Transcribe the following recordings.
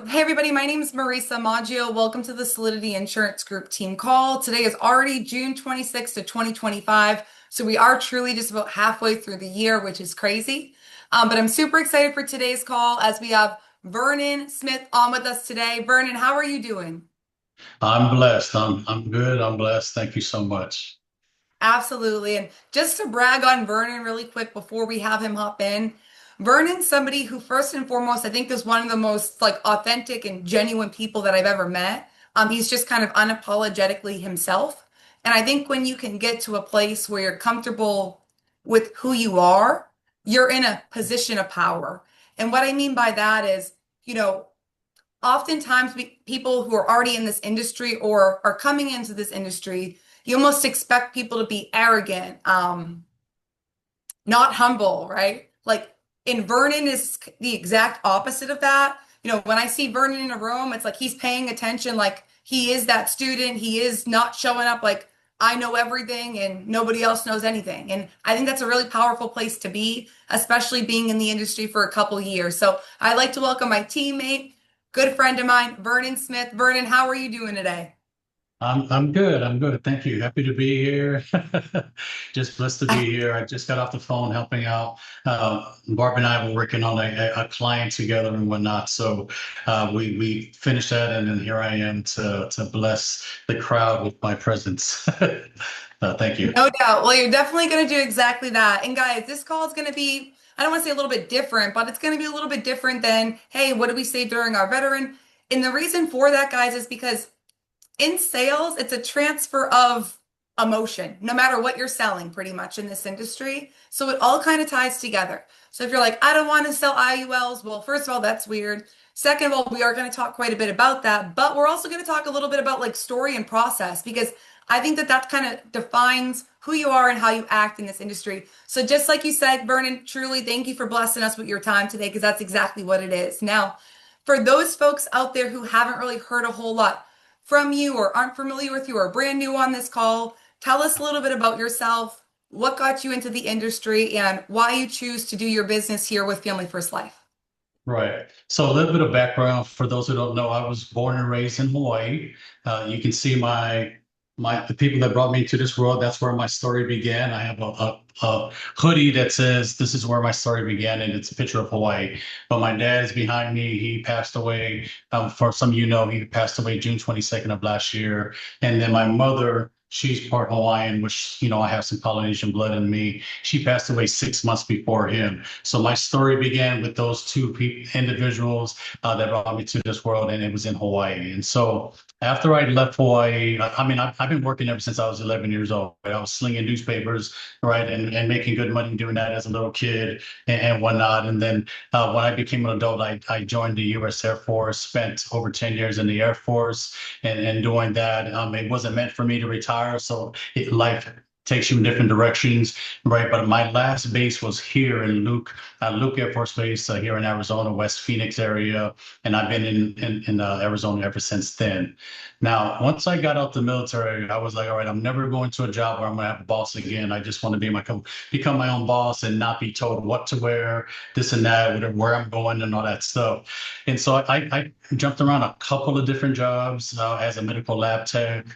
Hey everybody, my name is Marisa Maggio. Welcome to the Solidity Insurance Group team call. Today is already June 26th to 2025, so we are truly just about halfway through the year, which is crazy. But I'm super excited for today's call as we have Vernon Smith on with us today. Vernon, how are you doing? I'm blessed. I'm good. I'm blessed. Thank you so much. Absolutely. And just to brag on Vernon really quick before we have him hop in, Vernon's somebody who first and foremost, I think is one of the most like authentic and genuine people that I've ever met. He's just kind of unapologetically himself. And I think when you can get to a place where you're comfortable with who you are, you're in a position of power. And what I mean by that is, you know, oftentimes people who are already in this industry or are coming into this industry, you almost expect people to be arrogant, not humble, right? Like in Vernon is the exact opposite of that. When I see Vernon in a room, it's like he's paying attention, like he is that student. He is not showing up like I know everything and nobody else knows anything. And I think that's a really powerful place to be, especially being in the industry for a couple years. So I'd like to welcome my teammate, good friend of mine, Vernon Smith. Vernon, how are you doing today? I'm good. I'm good. Thank you. Happy to be here. Just blessed to be here. I just got off the phone helping out. Barb and I were working on a client together and whatnot. So we finished that, and then here I am to bless the crowd with my presence. Thank you. No doubt. Well, you're definitely going to do exactly that. And guys, this call is going to be, I don't want to say a little bit different, but it's going to be a little bit different than, hey, what did we say during our veteran? And the reason for that, guys, is because in sales, it's a transfer of emotion, no matter what you're selling, pretty much in this industry. So it all kind of ties together. So if you're like, I don't want to sell IULs, well, first of all, that's weird. Second of all, we are going to talk quite a bit about that, but we're also going to talk a little bit about like story and process because I think that that kind of defines who you are and how you act in this industry. So just like you said, Vernon, truly thank you for blessing us with your time today because that's exactly what it is. Now, for those folks out there who haven't really heard a whole lot from you or aren't familiar with you or brand new on this call, tell us a little bit about yourself, what got you into the industry, and why you choose to do your business here with Family First Life. Right. So a little bit of background for those who don't know, I was born and raised in Hawaii. You can see the people that brought me to this world. That's where my story began. I have a hoodie that says "This is where my story began," and it's a picture of Hawaii. But my dad is behind me. He passed away. For some of you know, he passed away June 22nd of last year. And then my mother. She's part Hawaiian, which, I have some Polynesian blood in me. She passed away 6 months before him. So my story began with those two individuals that brought me to this world, and it was in Hawaii. And so after I left Hawaii, I mean, I've been working ever since I was 11 years old. Right? I was slinging newspapers, right, and making good money doing that as a little kid and whatnot. And then when I became an adult, I joined the U.S. Air Force, spent over 10 years in the Air Force, and doing that. It wasn't meant for me to retire, so life takes you in different directions, right? But my last base was here in Luke Air Force Base here in Arizona, West Phoenix area, and I've been in Arizona ever since then. Now, once I got out the military, I was like, all right, I'm never going to a job where I'm gonna have a boss again. I just want to become my own boss and not be told what to wear, this and that, where I'm going, and all that stuff. And so I jumped around a couple of different jobs as a medical lab tech.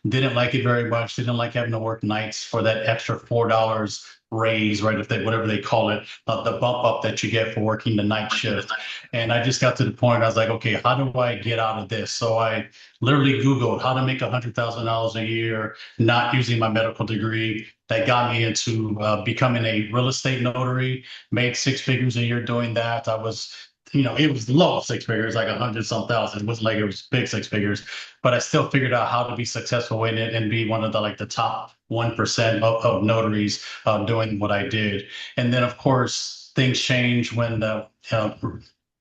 Didn't like it very much. Didn't like having to work nights for that extra $4 raise, right? If they whatever they call it, the bump up that you get for working the night shift. And I just got to the point. I was like, okay, how do I get out of this? So I literally Googled how to make $100,000 a year, not using my medical degree. That got me into becoming a real estate notary. Made six figures a year doing that. I was it was low six figures, like 100 some thousand. It wasn't like it was big six figures, but I still figured out how to be successful in it and be one of the top 1% of notaries doing what I did. And then, of course, things change when what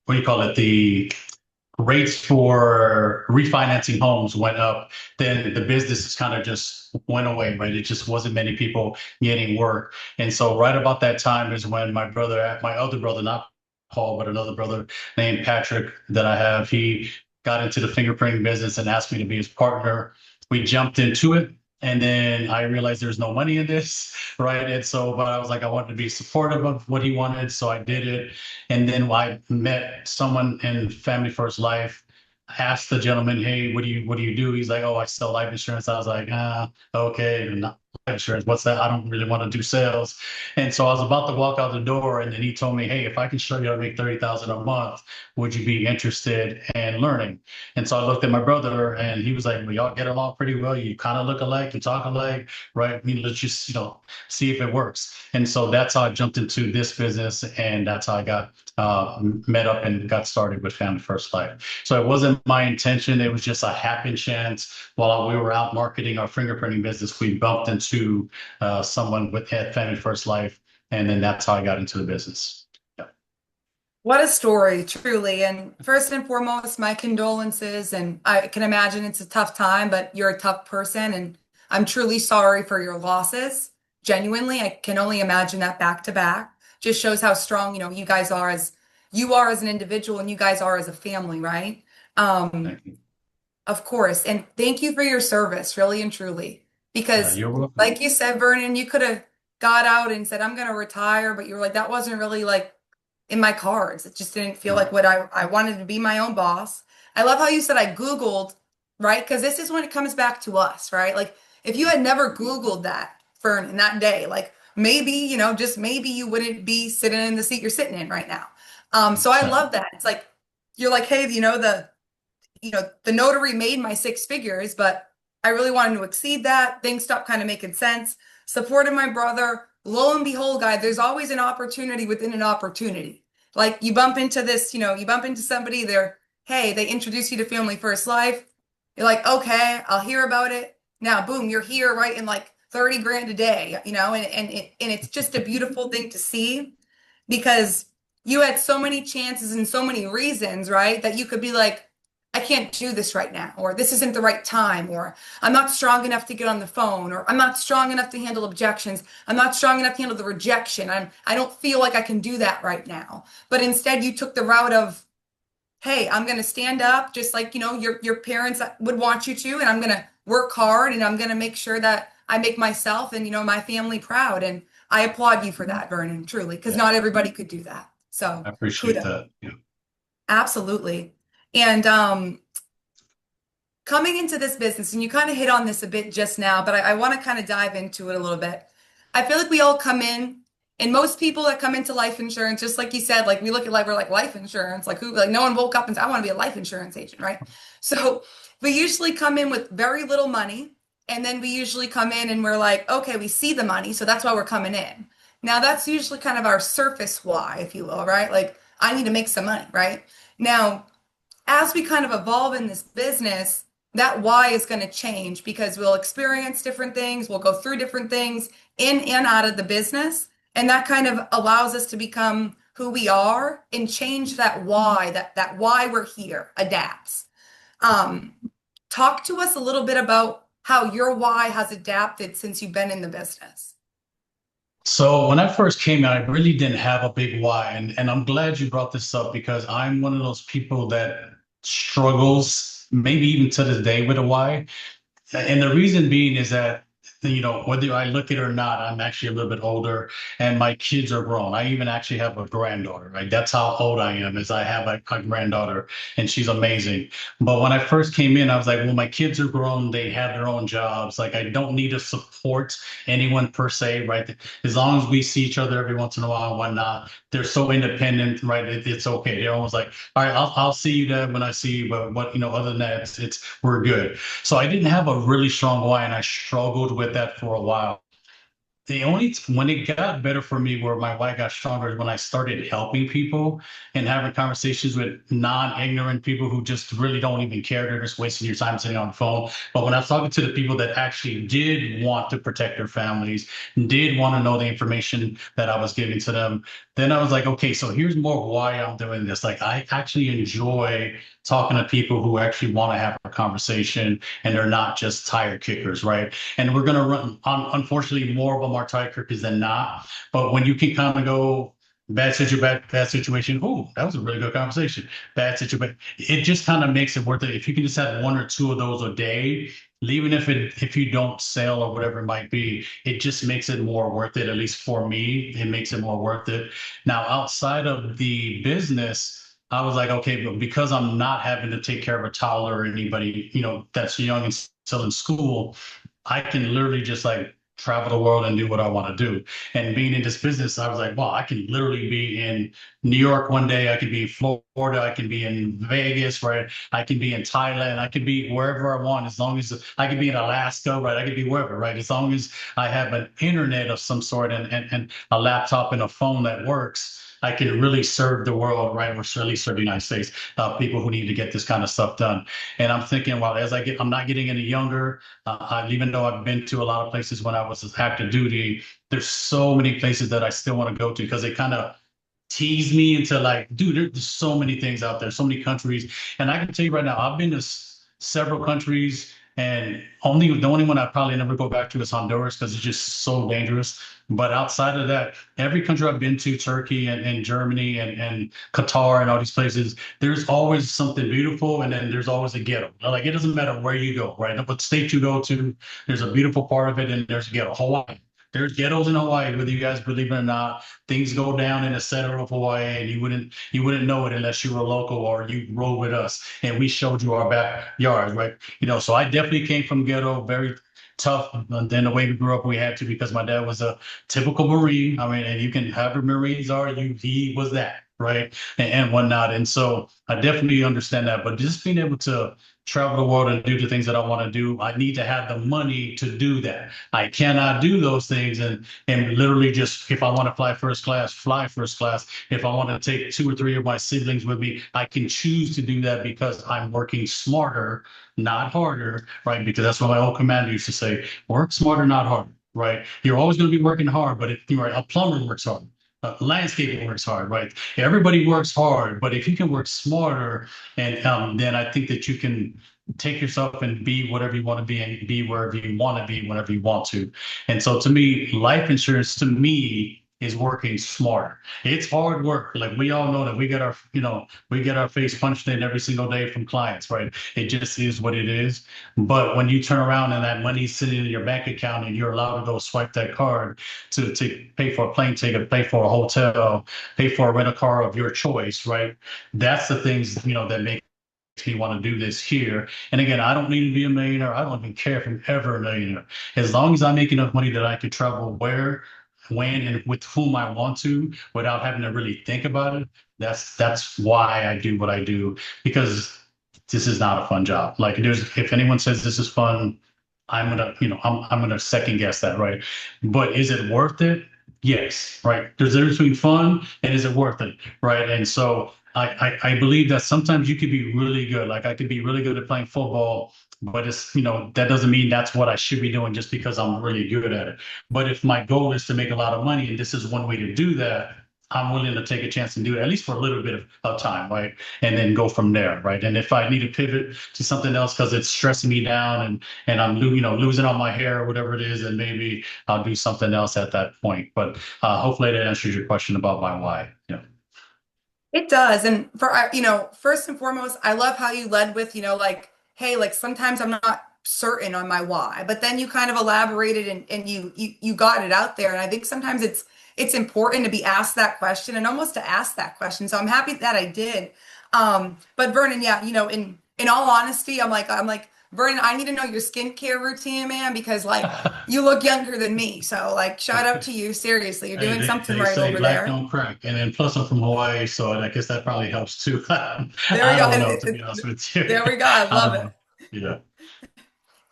do you call it? The rates for refinancing homes went up, then the businesses kind of just went away, right? It just wasn't many people getting work. And so right about that time is when my other brother, not Paul, but another brother named Patrick that I have, he got into the fingerprinting business and asked me to be his partner. We jumped into it. And then I realized there's no money in this, right? And so, but I was like, I wanted to be supportive of what he wanted, so I did it. And then I met someone in Family First Life, asked the gentleman, "Hey, what do you do?" He's like, "Oh, I sell life insurance." I was like, okay, not life insurance. What's that? I don't really want to do sales. And so I was about to walk out the door, and then he told me, "Hey, if I can show you how to make 30,000 a month, would you be interested in learning?" And so I looked at my brother and he was like, "Well, y'all get along pretty well. You kind of look alike, you talk alike, right? I mean, let's just, see if it works." And so that's how I jumped into this business. And that's how I got met up and got started with Family First Life. So it wasn't my intention. It was just a happen chance. While we were out marketing our fingerprinting business, we bumped into someone with at Family First Life. And then that's how I got into the business. Yeah. What a story, truly. And first and foremost, my condolences. And I can imagine it's a tough time, but you're a tough person. And I'm truly sorry for your losses. Genuinely, I can only imagine that back to back. Just shows how strong, you guys are as you are as an individual and you guys are as a family, right? Um, Thank you. of course. And thank you for your service, really and truly. Because, You're welcome. like you said, Vernon, you could have got out and said, I'm going to retire, but you were like, that wasn't really like in my cards. It just didn't feel like what I wanted to be my own boss. I love how you said I Googled, right? Because this is when it comes back to us, right? Like, if you had never Googled that, Vernon, that day, like maybe, just maybe you wouldn't be sitting in the seat you're sitting in right now. So I 100%. love that. It's like, you're like, hey, the notary made my six figures, but I really wanted to exceed that. Things stopped kind of making sense. Supported my brother. Lo and behold, guy, there's always an opportunity within an opportunity. Like you bump into this, you bump into somebody, hey, they introduce you to Family First Life. You're like, okay, I'll hear about it. Now, boom, you're here, right? In like 30 grand a day, and it's just a beautiful thing to see because you had so many chances and so many reasons, right? That you could be like, I can't do this right now, or this isn't the right time, or I'm not strong enough to get on the phone, or I'm not strong enough to handle objections. I'm not strong enough to handle the rejection. I don't feel like I can do that right now. But instead you took the route of, hey, I'm going to stand up just like, your parents would want you to, and I'm going to work hard and I'm going to make sure that I make myself and, my family proud. And I applaud you for that, Vernon, truly, because Yeah, not everybody could do that. So I appreciate kudos. that. Yeah. Absolutely. And coming into this business, and you kind of hit on this a bit just now, but I want to kind of dive into it a little bit. I feel like we all come in, and most people that come into life insurance, just like you said, like we look at life, we're like life insurance, like who, like no one woke up and said, I want to be a life insurance agent, right? So we usually come in with very little money, and then we usually come in and we're like, okay, we see the money, so that's why we're coming in. Now that's usually kind of our surface why, if you will, right? Like I need to make some money, right? Now as we kind of evolve in this business, that why is going to change because we'll experience different things, we'll go through different things in and out of the business. And that kind of allows us to become who we are and change that why, that why we're here adapts. Um, talk to us a little bit about how your why has adapted since you've been in the business. So when I first came in, I really didn't have a big why. And I'm glad you brought this up because I'm one of those people that struggles, maybe even to this day, with a why. And the reason being is that, whether I look it or not, I'm actually a little bit older and my kids are grown. I even actually have a granddaughter, right? That's how old I am, is I have a granddaughter and she's amazing. But when I first came in, I was like, well, my kids are grown. They have their own jobs. Like, I don't need to support anyone per se, right? As long as we see each other every once in a while and whatnot, they're so independent, right? It's okay. They're almost like, all right, I'll see you then when I see you. But other than that, we're good. So I didn't have a really strong why, and I struggled with that for a while. When it got better for me, where my why got stronger, is when I started helping people and having conversations with non-ignorant people who just really don't even care. They're just wasting your time sitting on the phone. But when I was talking to the people that actually did want to protect their families, did want to know the information that I was giving to them, then I was like, okay, so here's more why I'm doing this. Like, I actually enjoy talking to people who actually want to have a conversation and they're not just tire kickers, right? And we're going to run, unfortunately, more of them are tire kickers than not. But when you can kind of go, bad situation. Oh, that was a really good conversation. Bad situation. It just kind of makes it worth it. If you can just have one or two of those a day, even if you don't sell or whatever it might be, it just makes it more worth it. At least for me, it makes it more worth it. Now, outside of the business, I was like, okay, but because I'm not having to take care of a toddler or anybody, that's young and still in school, I can literally just like travel the world and do what I want to do. And being in this business, I was like, wow, I can literally be in New York one day, I can be in Florida, I can be in Vegas, right? I can be in Thailand, I can be wherever I want, as long as I can be in Alaska, right? I can be wherever, right? As long as I have an internet of some sort and a laptop and a phone that works. I can really serve the world, right? Or at least serve the United States, people who need to get this kind of stuff done. And I'm thinking, well, I'm not getting any younger. Even though I've been to a lot of places when I was active duty, there's so many places that I still want to go to because they kind of tease me into like, dude, there's so many things out there, so many countries. And I can tell you right now, I've been to several countries, and the only one I probably never go back to is Honduras because it's just so dangerous. But outside of that, every country I've been to, Turkey and Germany and Qatar and all these places, there's always something beautiful, and then there's always a ghetto. Like it doesn't matter where you go, right? What state you go to, there's a beautiful part of it, and there's a ghetto. Hawaii. There's ghettos in Hawaii, whether you guys believe it or not. Things go down in the center of Hawaii, and you wouldn't know it unless you were local or you rode with us and we showed you our backyard, right? So I definitely came from ghetto, very tough. And then the way we grew up, we had to because my dad was a typical Marine. I mean, and you can however Marines are, he was that, right? And whatnot. And so I definitely understand that. But just being able to travel the world and do the things that I want to do, I need to have the money to do that. I cannot do those things and literally just if I want to fly first class, fly first class. If I want to take two or three of my siblings with me, I can choose to do that because I'm working smarter, not harder, right? Because that's what my old commander used to say: work smarter, not harder. Right? You're always going to be working hard, but if you're a plumber works hard, landscaping works hard, right? Everybody works hard, but if you can work smarter, and then I think that you can take yourself and be whatever you want to be and be wherever you want to be whenever you want to. And so to me, life insurance to me is working smarter. It's hard work. Like we all know that we get our face punched in every single day from clients, right? It just is what it is. But when you turn around and that money's sitting in your bank account and you're allowed to go swipe that card to pay for a plane ticket, pay for a hotel, pay for a rental car of your choice, right? That's the things, that make me want to do this here. And again, I don't need to be a millionaire. I don't even care if I'm ever a millionaire. As long as I make enough money that I can travel where, when, and with whom I want to without having to really think about it. That's why I do what I do because this is not a fun job. Like if anyone says this is fun, I'm gonna second guess that, right? But is it worth it? Yes, right. There's a difference between fun and is it worth it, right? And so I believe that sometimes you could be really good. Like I could be really good at playing football, but that doesn't mean that's what I should be doing just because I'm really good at it. But if my goal is to make a lot of money and this is one way to do that, I'm willing to take a chance and do it at least for a little bit of time, right? And then go from there, right? And if I need to pivot to something else because it's stressing me down and I'm losing all my hair or whatever it is, then maybe I'll do something else at that point. But hopefully that answers your question about my why. Yeah. It does. And first and foremost, I love how you led with, like, hey, like sometimes I'm not certain on my why, but then you kind of elaborated and you got it out there. And I think sometimes it's important to be asked that question and almost to ask that question. So I'm happy that I did. But Vernon, yeah, in all honesty, I'm like, Vernon, I need to know your skincare routine, man, because like you look younger than me. So like shout out to you. Seriously, you're Hey, doing they, something they right say over black there. don't crack. And then plus I'm from Hawaii, so I guess that probably helps too. There we I go. don't know, to be honest with you. There we go. I I love don't it. know.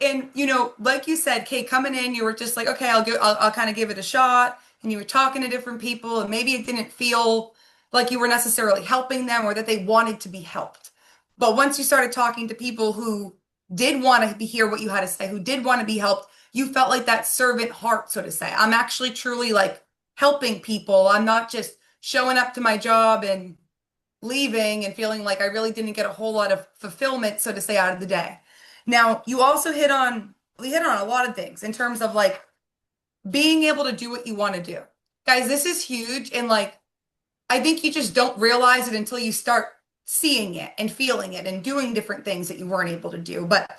Yeah. And like you said, Kate, coming in, you were just like, okay, I'll kind of give it a shot. And you were talking to different people, and maybe it didn't feel like you were necessarily helping them or that they wanted to be helped. But once you started talking to people who did want to hear what you had to say, who did want to be helped, you felt like that servant heart, so to say. I'm actually truly like helping people. I'm not just showing up to my job and leaving and feeling like I really didn't get a whole lot of fulfillment, so to say, out of the day. Now, you also we hit on a lot of things in terms of like being able to do what you want to do. Guys, this is huge. And like, I think you just don't realize it until you start seeing it and feeling it and doing different things that you weren't able to do. But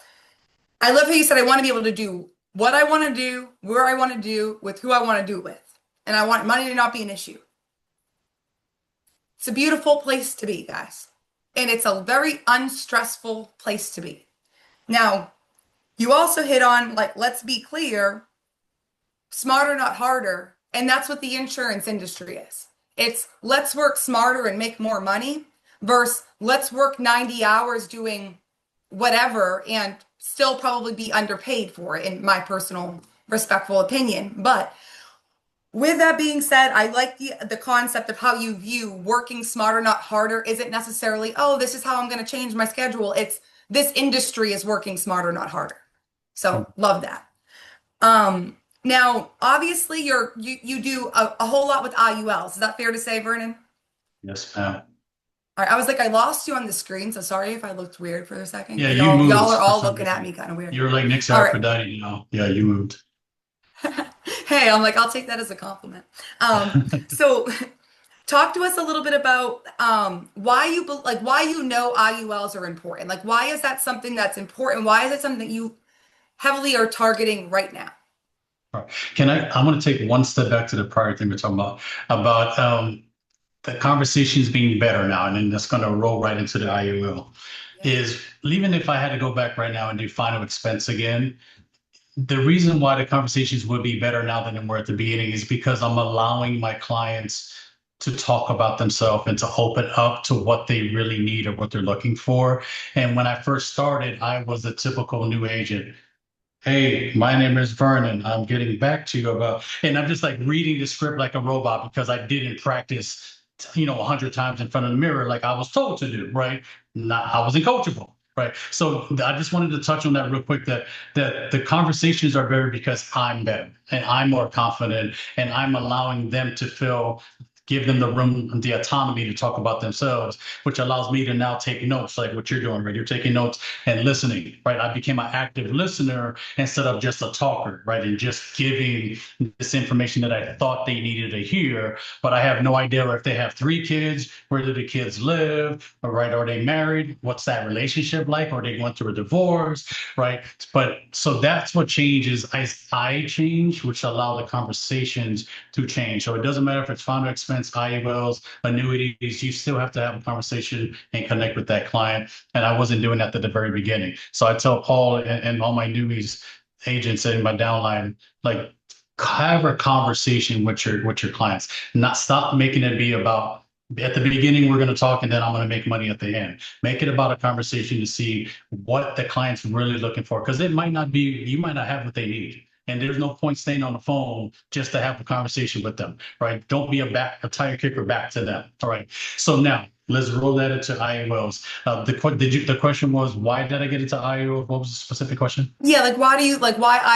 I love how you said I want to be able to do what I want to do, where I want to do, with who I want to do it with. And I want money to not be an issue. It's a beautiful place to be, guys. And it's a very unstressful place to be. Now, you also hit on, like, let's be clear, smarter, not harder. And that's what the insurance industry is. It's let's work smarter and make more money versus let's work 90 hours doing whatever and still probably be underpaid for it, in my personal respectful opinion. But with that being said, I like the concept of how you view working smarter, not harder, isn't necessarily, oh, this is how I'm going to change my schedule. It's this industry is working smarter, not harder. So love that. Now, obviously, you do a whole lot with IULs. Is that fair to say, Vernon? Yes, ma'am. All right, I was like, I lost you on the screen, so sorry if I looked weird for a second Yeah, because you y'all moved are for all some looking at reason. me kind of weird. You're like Nick's All right. Aphrodite now. Yeah, you moved. Hey, I'm like, I'll take that as a compliment. So talk to us a little bit about why why you know IULs are important. Like, why is that something that's important? Why is it something that you heavily are targeting right now? All right. I'm going to take one step back to the prior thing we're talking about the conversations being better now, and then that's going to roll right into the IUL. Yep. Is even if I had to go back right now and do final expense again, the reason why the conversations would be better now than they were at the beginning is because I'm allowing my clients to talk about themselves and to open up to what they really need or what they're looking for. And when I first started, I was a typical new agent. Hey, my name is Vernon. I'm getting back to you about, and I'm just like reading the script like a robot because I didn't practice, 100 times in front of the mirror like I was told to do, right? Not, I wasn't coachable, right? So I just wanted to touch on that real quick that the conversations are better because I'm better and I'm more confident and I'm allowing them to feel give them the room and the autonomy to talk about themselves, which allows me to now take notes like what you're doing, right? You're taking notes and listening, right? I became an active listener instead of just a talker, right? And just giving this information that I thought they needed to hear, but I have no idea if they have 3 kids, where do the kids live, or right? Are they married? What's that relationship like? Are they going through a divorce, right? But so that's what changes. I change, which allow the conversations to change. So it doesn't matter if it's founder expense, IULs, annuities, you still have to have a conversation and connect with that client. And I wasn't doing that at the very beginning. So I tell Paul and all my newbies agents in my downline, like have a conversation with your clients. Not stop making it be about at the beginning we're going to talk and then I'm going to make money at the end. Make it about a conversation to see what the client's really looking for because it might not be you might not have what they need. And there's no point staying on the phone just to have a conversation with them, right? Don't be a tire kicker back to them. All right. So now let's roll that into IULs. The question was why did I get into IULs? What was the specific question? Yeah, like why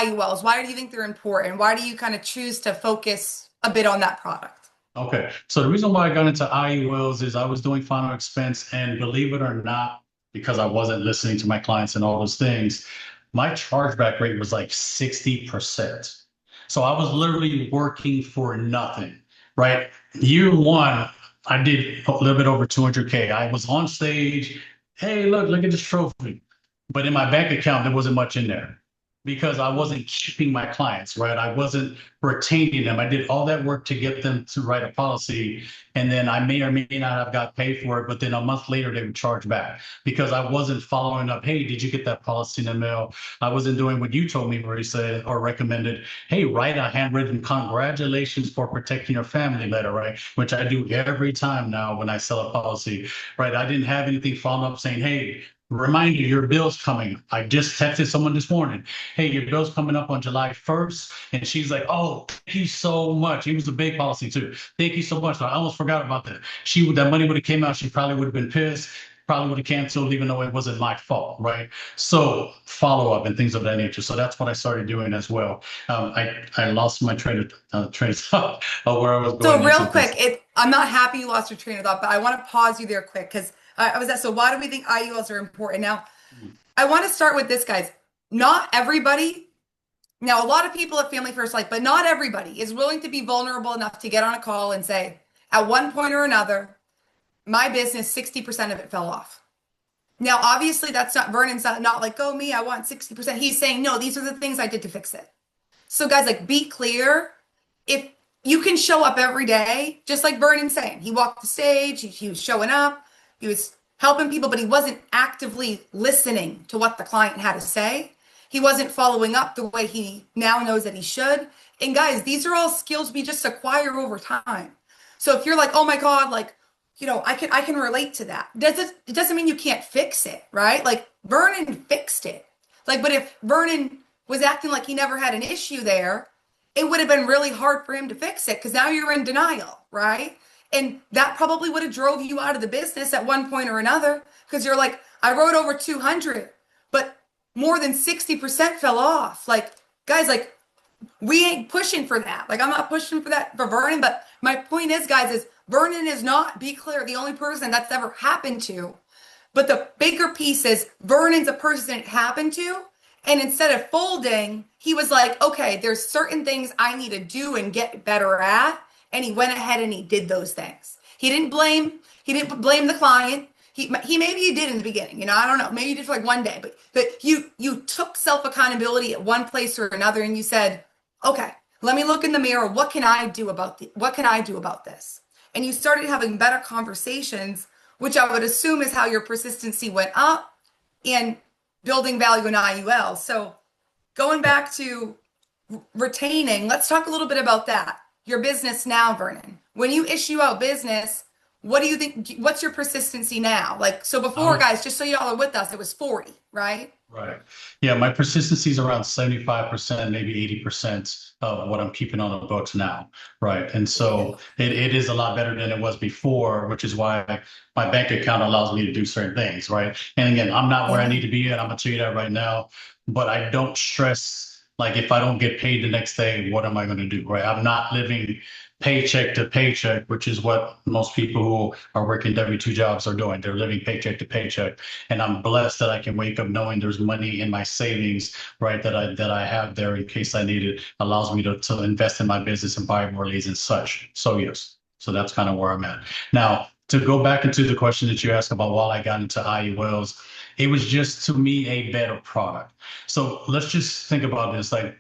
IULs? Why do you think they're important? Why do you kind of choose to focus a bit on that product? Okay. So the reason why I got into IULs is I was doing final expense, and believe it or not, because I wasn't listening to my clients and all those things, my chargeback rate was like 60%. So I was literally working for nothing, right? Year one, I did a little bit over 200K. I was on stage. Hey, look at this trophy. But in my bank account, there wasn't much in there because I wasn't keeping my clients, right? I wasn't retaining them. I did all that work to get them to write a policy. And then I may or may not have got paid for it, but then a month later they would charge back because I wasn't following up. Hey, did you get that policy in the mail? I wasn't doing what you told me where you said or recommended, hey, write a handwritten congratulations for protecting your family letter, right? Which I do every time now when I sell a policy, right? I didn't have anything followed up saying, hey, reminder, your bill's coming. I just texted someone this morning. Hey, your bill's coming up on July 1st. And she's like, oh, thank you so much. It was a big policy too. Thank you so much. I almost forgot about that. That money would have came out. She probably would have been pissed. Probably would have canceled, even though it wasn't my fault, right? So follow up and things of that nature. So that's what I started doing as well. I lost my train of thought of where I was So going next real with quick, this. I'm not happy you lost your train of thought, but I want to pause you there quick because I was at, so why do we think IULs are important? Now, I want to start with this, guys. Not everybody, now a lot of people have family first life, but not everybody is willing to be vulnerable enough to get on a call and say, at one point or another, my business, 60% of it fell off. Now, obviously, that's not Vernon's not like, oh, me, I want 60%. He's saying, no, these are the things I did to fix it. So, guys, like, be clear. If you can show up every day, just like Vernon's saying, he walked the stage, he was showing up, he was helping people, but he wasn't actively listening to what the client had to say. He wasn't following up the way he now knows that he should. And guys, these are all skills we just acquire over time. So if you're like, oh my God, like, I can relate to that. It doesn't mean you can't fix it, right? Like Vernon fixed it. Like, but if Vernon was acting like he never had an issue there, it would have been really hard for him to fix it because now you're in denial, right? And that probably would have drove you out of the business at one point or another because you're like, I wrote over 200, but more than 60% fell off. Like, guys, like we ain't pushing for that. Like I'm not pushing for that for Vernon, but my point is, guys, is Vernon is not, be clear, the only person that's ever happened to. But the bigger piece is Vernon's a person it happened to. And instead of folding, he was like, okay, there's certain things I need to do and get better at. And he went ahead and he did those things. He didn't blame the client. He maybe he did in the beginning, I don't know. Maybe you did for like one day, but you took self accountability at one place or another and you said, okay, let me look in the mirror. What can I do about this? And you started having better conversations, which I would assume is how your persistency went up and building value in IUL. So going back to retaining, let's talk a little bit about that. Your business now, Vernon. When you issue out business, what do you think? What's your persistency now? Like, so before, Um, guys, just so y'all are with us, it was 40, right? right. Yeah, my persistency is around 75%, maybe 80% of what I'm keeping on the books now. Right. And so it is a lot better than it was before, which is why my bank account allows me to do certain things. Right. And again, I'm not where I Yeah. need to be yet. I'm gonna tell you that right now, but I don't stress like if I don't get paid the next day, what am I going to do? Right. I'm not living paycheck to paycheck, which is what most people who are working W-2 jobs are doing. They're living paycheck to paycheck. And I'm blessed that I can wake up knowing there's money in my savings, right, that I have there in case I need it, allows me to invest in my business and buy more leads and such. So yes. So that's kind of where I'm at. Now, to go back into the question that you asked about while I got into IULs, it was just to me a better product. So let's just think about this. Like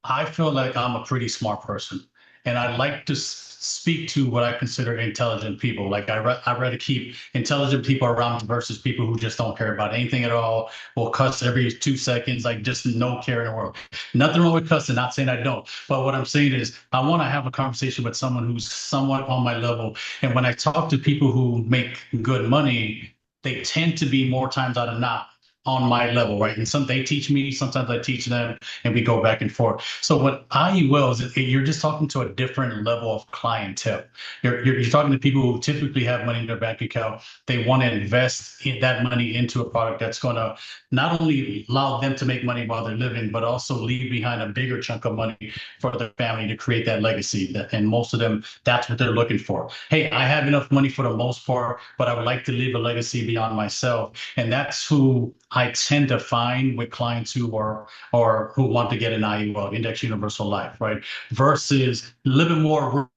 I feel like I'm a pretty smart person, and I like to speak to what I consider intelligent people. Like I rather keep intelligent people around versus people who just don't care about anything at all, will cuss every 2 seconds, like just no care in the world. Nothing wrong with cussing, not saying I don't. But what I'm saying is I want to have a conversation with someone who's somewhat on my level. And when I talk to people who make good money, they tend to be more times out of not on my level, right? And some they teach me, sometimes I teach them, and we go back and forth. So what IUL is, you're just talking to a different level of clientele. You're talking to people who typically have money in their bank account. They want to invest that money into a product that's going to not only allow them to make money while they're living, but also leave behind a bigger chunk of money for their family to create that legacy. And most of them, that's what they're looking for. Hey, I have enough money for the most part, but I would like to leave a legacy beyond myself. And that's who I tend to find with clients who are or who want to get an IUL, Index Universal Life, right? Versus a little bit more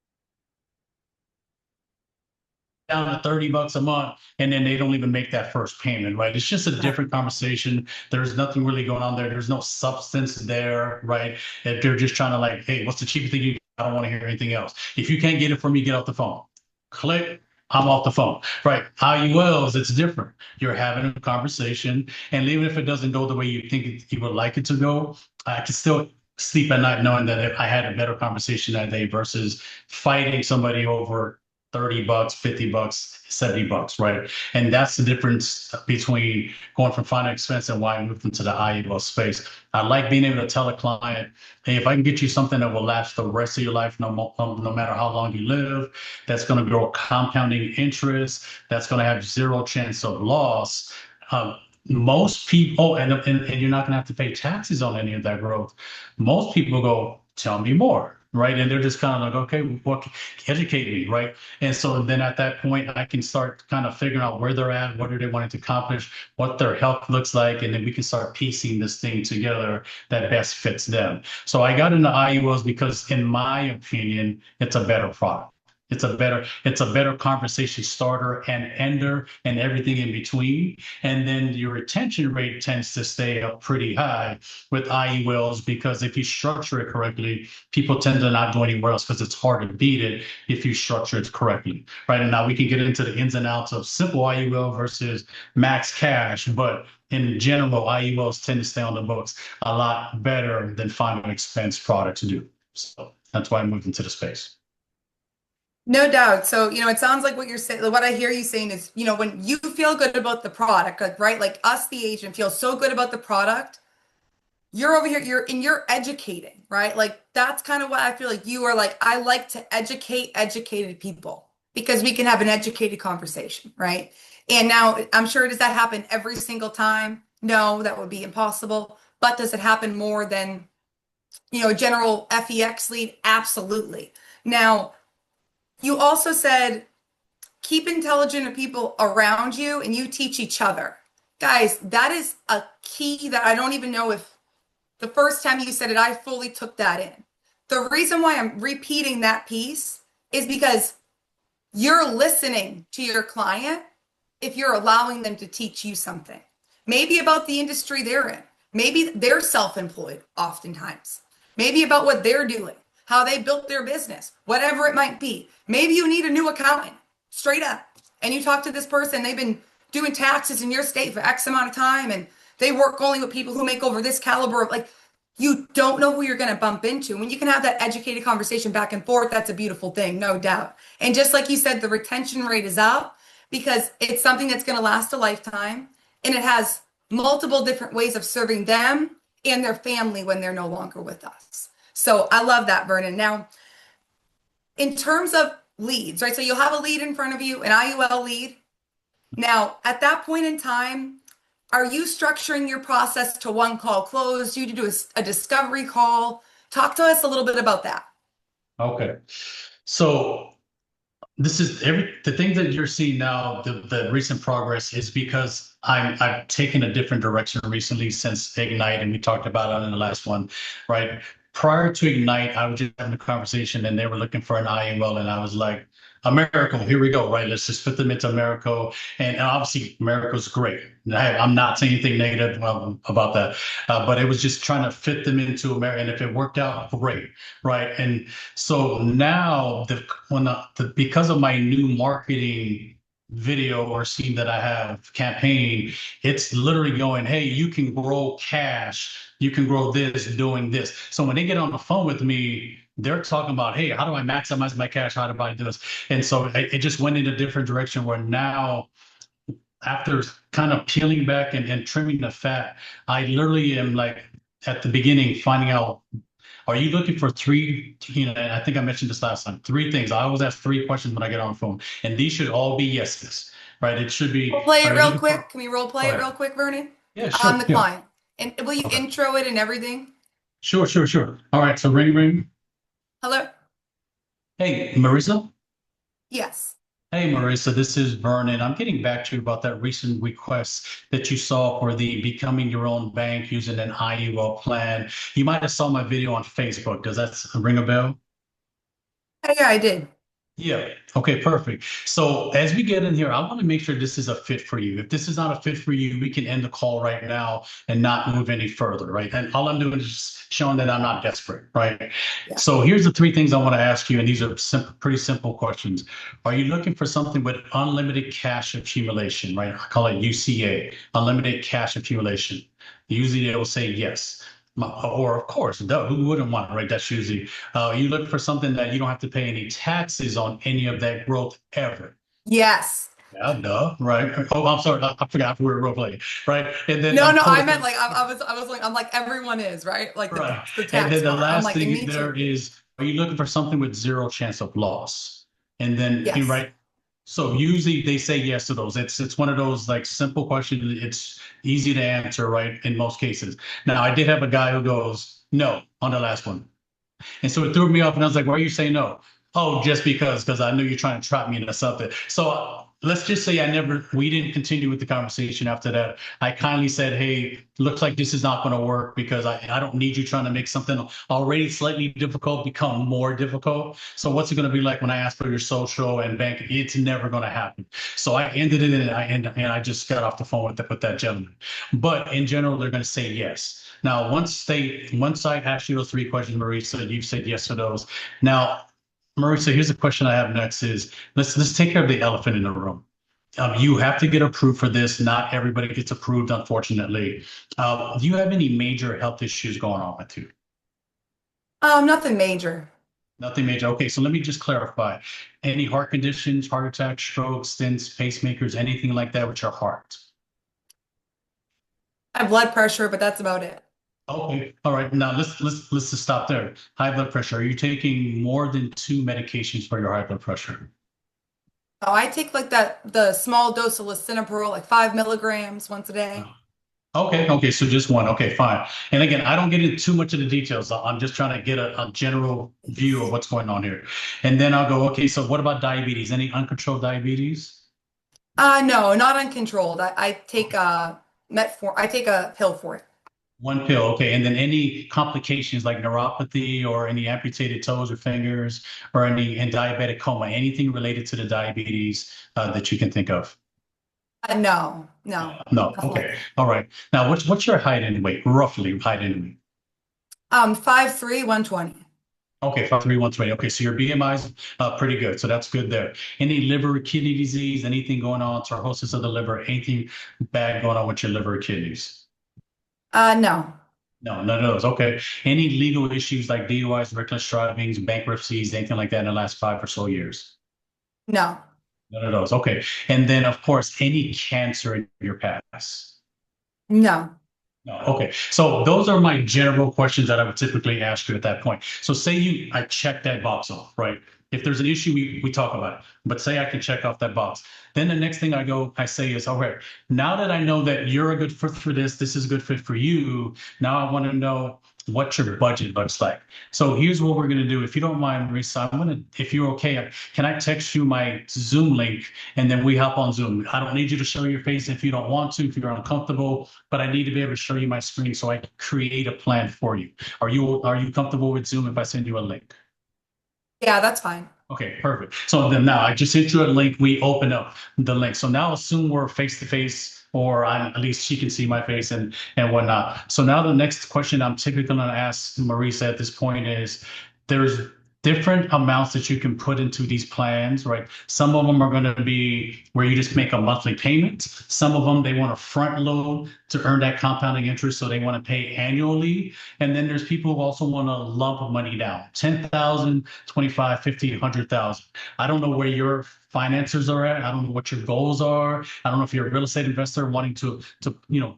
down to $30 a month, and then they don't even make that first payment, right? It's just a different conversation. There's nothing really going on there. There's no substance there, right? If they're just trying to like, hey, what's the cheapest thing you? I don't want to hear anything else. If you can't get it from me, get off the phone. Click. I'm off the phone, right? IULs, it's different. You're having a conversation, and even if it doesn't go the way you think you would like it to go, I can still sleep at night knowing that if I had a better conversation that day versus fighting somebody over $30, $50, $70, right? And that's the difference between going from finance expense and why I moved into the IUL space. I like being able to tell a client, hey, if I can get you something that will last the rest of your life, no matter how long you live, that's going to grow compounding interest, that's going to have zero chance of loss. Most people, and you're not going to have to pay taxes on any of that growth. Most people go, tell me more, right? And they're just kind of like, okay, what educate me, right? And so then at that point, I can start kind of figuring out where they're at, what are they wanting to accomplish, what their health looks like, and then we can start piecing this thing together that best fits them. So I got into IULs because, in my opinion, it's a better product. It's a better conversation starter and ender and everything in between. And then your retention rate tends to stay up pretty high with IULs because if you structure it correctly, people tend to not go anywhere else because it's hard to beat it if you structure it correctly. Right. And now we can get into the ins and outs of simple IUL versus max cash, but in general, IULs tend to stay on the books a lot better than final expense products do. So that's why I moved into the space. No doubt. So, it sounds like what you're saying, what I hear you saying is, when you feel good about the product, like, right? Like us, the agent, feel so good about the product, you're over here, you're educating, right? Like that's kind of what I feel like you are like, I like to educate educated people because we can have an educated conversation, right? And now I'm sure, does that happen every single time? No, that would be impossible. But does it happen more than, a general FEX lead? Absolutely. Now, you also said keep intelligent people around you and you teach each other. Guys, that is a key that I don't even know if the first time you said it, I fully took that in. The reason why I'm repeating that piece is because you're listening to your client if you're allowing them to teach you something. Maybe about the industry they're in. Maybe they're self-employed oftentimes. Maybe about what they're doing, how they built their business, whatever it might be. Maybe you need a new accountant, straight up. And you talk to this person, they've been doing taxes in your state for X amount of time, and they work only with people who make over this caliber of like, you don't know who you're going to bump into. When you can have that educated conversation back and forth, that's a beautiful thing, no doubt. And just like you said, the retention rate is up because it's something that's going to last a lifetime and it has multiple different ways of serving them and their family when they're no longer with us. So I love that, Vernon. Now, in terms of leads, right? So you'll have a lead in front of you, an IUL lead. Now, at that point in time, are you structuring your process to one call close? Do you do a discovery call? Talk to us a little bit about that. Okay. So this is the thing that you're seeing now, the recent progress is because I've taken a different direction recently since Ignite, and we talked about it in the last one, right? Prior to Ignite, I was just having a conversation and they were looking for an IUL, and I was like, America, here we go, right? Let's just fit them into America. And obviously, America's great. I'm not saying anything negative about that, but it was just trying to fit them into America. And if it worked out, great, right? And so now, because of my new marketing video or scene that I have campaign, it's literally going, hey, you can grow cash, you can grow this doing this. So when they get on the phone with me, they're talking about, hey, how do I maximize my cash? How do I do this? And so it just went in a different direction where now, after kind of peeling back and trimming the fat, I literally am like at the beginning finding out, are you looking for three, I think I mentioned this last time, three things. I always ask three questions when I get on the phone, and these should all be yeses, right? It should be, Role play it are you real looking for, quick. Can we role play go it ahead. real quick, Vernon? Yeah, I'm sure. the Yeah. client. And will you Okay. intro it and everything? Sure, sure, sure. All right. So ring, ring. Hello? Hey, Marissa. Yes. Hey, Marissa, this is Vernon. I'm getting back to you about that recent request that you saw for the becoming your own bank using an IUL plan. You might have saw my video on Facebook. Does that ring a bell? Yeah, I did. Yeah. Okay, perfect. So as we get in here, I want to make sure this is a fit for you. If this is not a fit for you, we can end the call right now and not move any further, right? And all I'm doing is just showing that I'm not desperate, right? Yeah. So here's the three things I want to ask you, and these are simple, pretty simple questions. Are you looking for something with unlimited cash accumulation, right? I call it UCA, unlimited cash accumulation. Usually they will say yes. Or of course, duh, who wouldn't want it, right? That's usually you look for something that you don't have to pay any taxes on any of that growth ever. Yes. Yeah, duh, right? Oh, I'm sorry, I forgot we were role playing, right? And then No, of no, I course, meant like I was like I'm like everyone is, right? Like the right. the And tax then the part. I'm last like, and thing me there too. is, are you looking for something with zero chance of loss? And then you Yes. right. So usually they say yes to those. It's one of those like simple questions. It's easy to answer, right? In most cases. Now I did have a guy who goes no on the last one. And so it threw me off, and I was like, "Why are you saying no?" Oh, just because I knew you're trying to trap me into something. So let's just say we didn't continue with the conversation after that. I kindly said, hey, looks like this is not going to work because I don't need you trying to make something already slightly difficult become more difficult. So what's it going to be like when I ask for your social and bank? It's never going to happen. So I ended it and I just got off the phone with that gentleman. But in general, they're going to say yes. Now, once I asked you those three questions, Marisa, you've said yes to those. Now, Marisa, here's the question I have next is let's take care of the elephant in the room. You have to get approved for this. Not everybody gets approved, unfortunately. Do you have any major health issues going on with you? Nothing major. Nothing major. Okay, so let me just clarify. Any heart conditions, heart attacks, strokes, stents, pacemakers, anything like that with your heart? I have blood pressure, but that's about it. Okay, all right. Now let's just stop there. High blood pressure. Are you taking more than two medications for your high blood pressure? Oh, I take like the small dose of lisinopril, like 5 milligrams once a day. Okay, so just one. Okay, fine. And again, I don't get into too much of the details. I'm just trying to get a general view of what's going on here. And then I'll go, okay, so what about diabetes? Any uncontrolled diabetes? No, not uncontrolled. I take I take a pill for it. One pill, okay. And then any complications like neuropathy or any amputated toes or fingers or any and diabetic coma, anything related to the diabetes that you can think of? No, no, No. nothing like Okay. that. All right. Now, what's your height and weight? Roughly height and weight. 5'3", 120. Okay, 5'3", 120. Okay, so your BMI is pretty good. So that's good there. Any liver or kidney disease, anything going on, cirrhosis of the liver, anything bad going on with your liver or kidneys? No, No, none of those. Okay. Any legal issues like DUIs, reckless drivings, bankruptcies, anything like that in the last 5 or so years? no, None of those. Okay. And then, of course, any cancer in your past? no. No. Okay. So those are my general questions that I would typically ask you at that point. So say I check that box off, right? If there's an issue, we talk about it. But say I can check off that box. Then the next thing I say is, all right, now that I know that you're a good fit for this is a good fit for you. Now I want to know what your budget looks like. So here's what we're going to do. If you don't mind, Marisa, if you're okay, can I text you my Zoom link and then we hop on Zoom? I don't need you to show your face if you don't want to, if you're uncomfortable, but I need to be able to show you my screen so I can create a plan for you. Are you comfortable with Zoom if I send you a link? Yeah, that's fine. Okay, perfect. So then now I just sent you a link. We open up the link. So now assume we're face to face, or at least she can see my face and whatnot. So now the next question I'm typically going to ask Marisa at this point is, there's different amounts that you can put into these plans, right? Some of them are going to be where you just make a monthly payment. Some of them they want to front load to earn that compounding interest, so they want to pay annually. And then there's people who also want to lump money down, 10,000, 25, 50, 100,000. I don't know where your financiers are at. I don't know what your goals are. I don't know if you're a real estate investor wanting to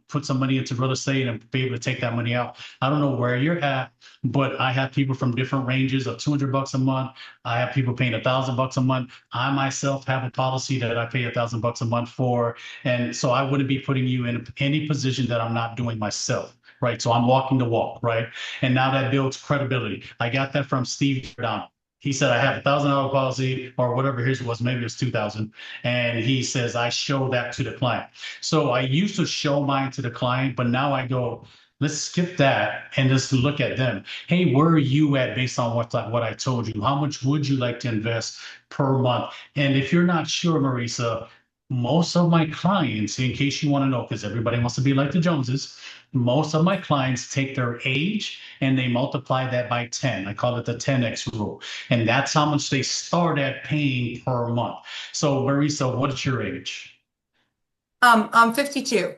put some money into real estate and be able to take that money out. I don't know where you're at, but I have people from different ranges of $200 a month. I have people paying $1,000 a month. I myself have a policy that I pay $1,000 a month for, and so I wouldn't be putting you in any position that I'm not doing myself. Right. So I'm walking the walk. Right. And now that builds credibility. I got that from Steve Vernon. He said, I have $1,000 policy or whatever his was, maybe it's 2,000. And he says, I show that to the client. So I used to show mine to the client, but now I go, let's skip that and just look at them. Hey, where are you at based on what I told you? How much would you like to invest per month? And if you're not sure, Marisa, most of my clients, in case you want to know, because everybody wants to be like the Joneses, most of my clients take their age and they multiply that by 10. I call it the 10x rule. And that's how much they start at paying per month. So, Marisa, what is your age? I'm 52.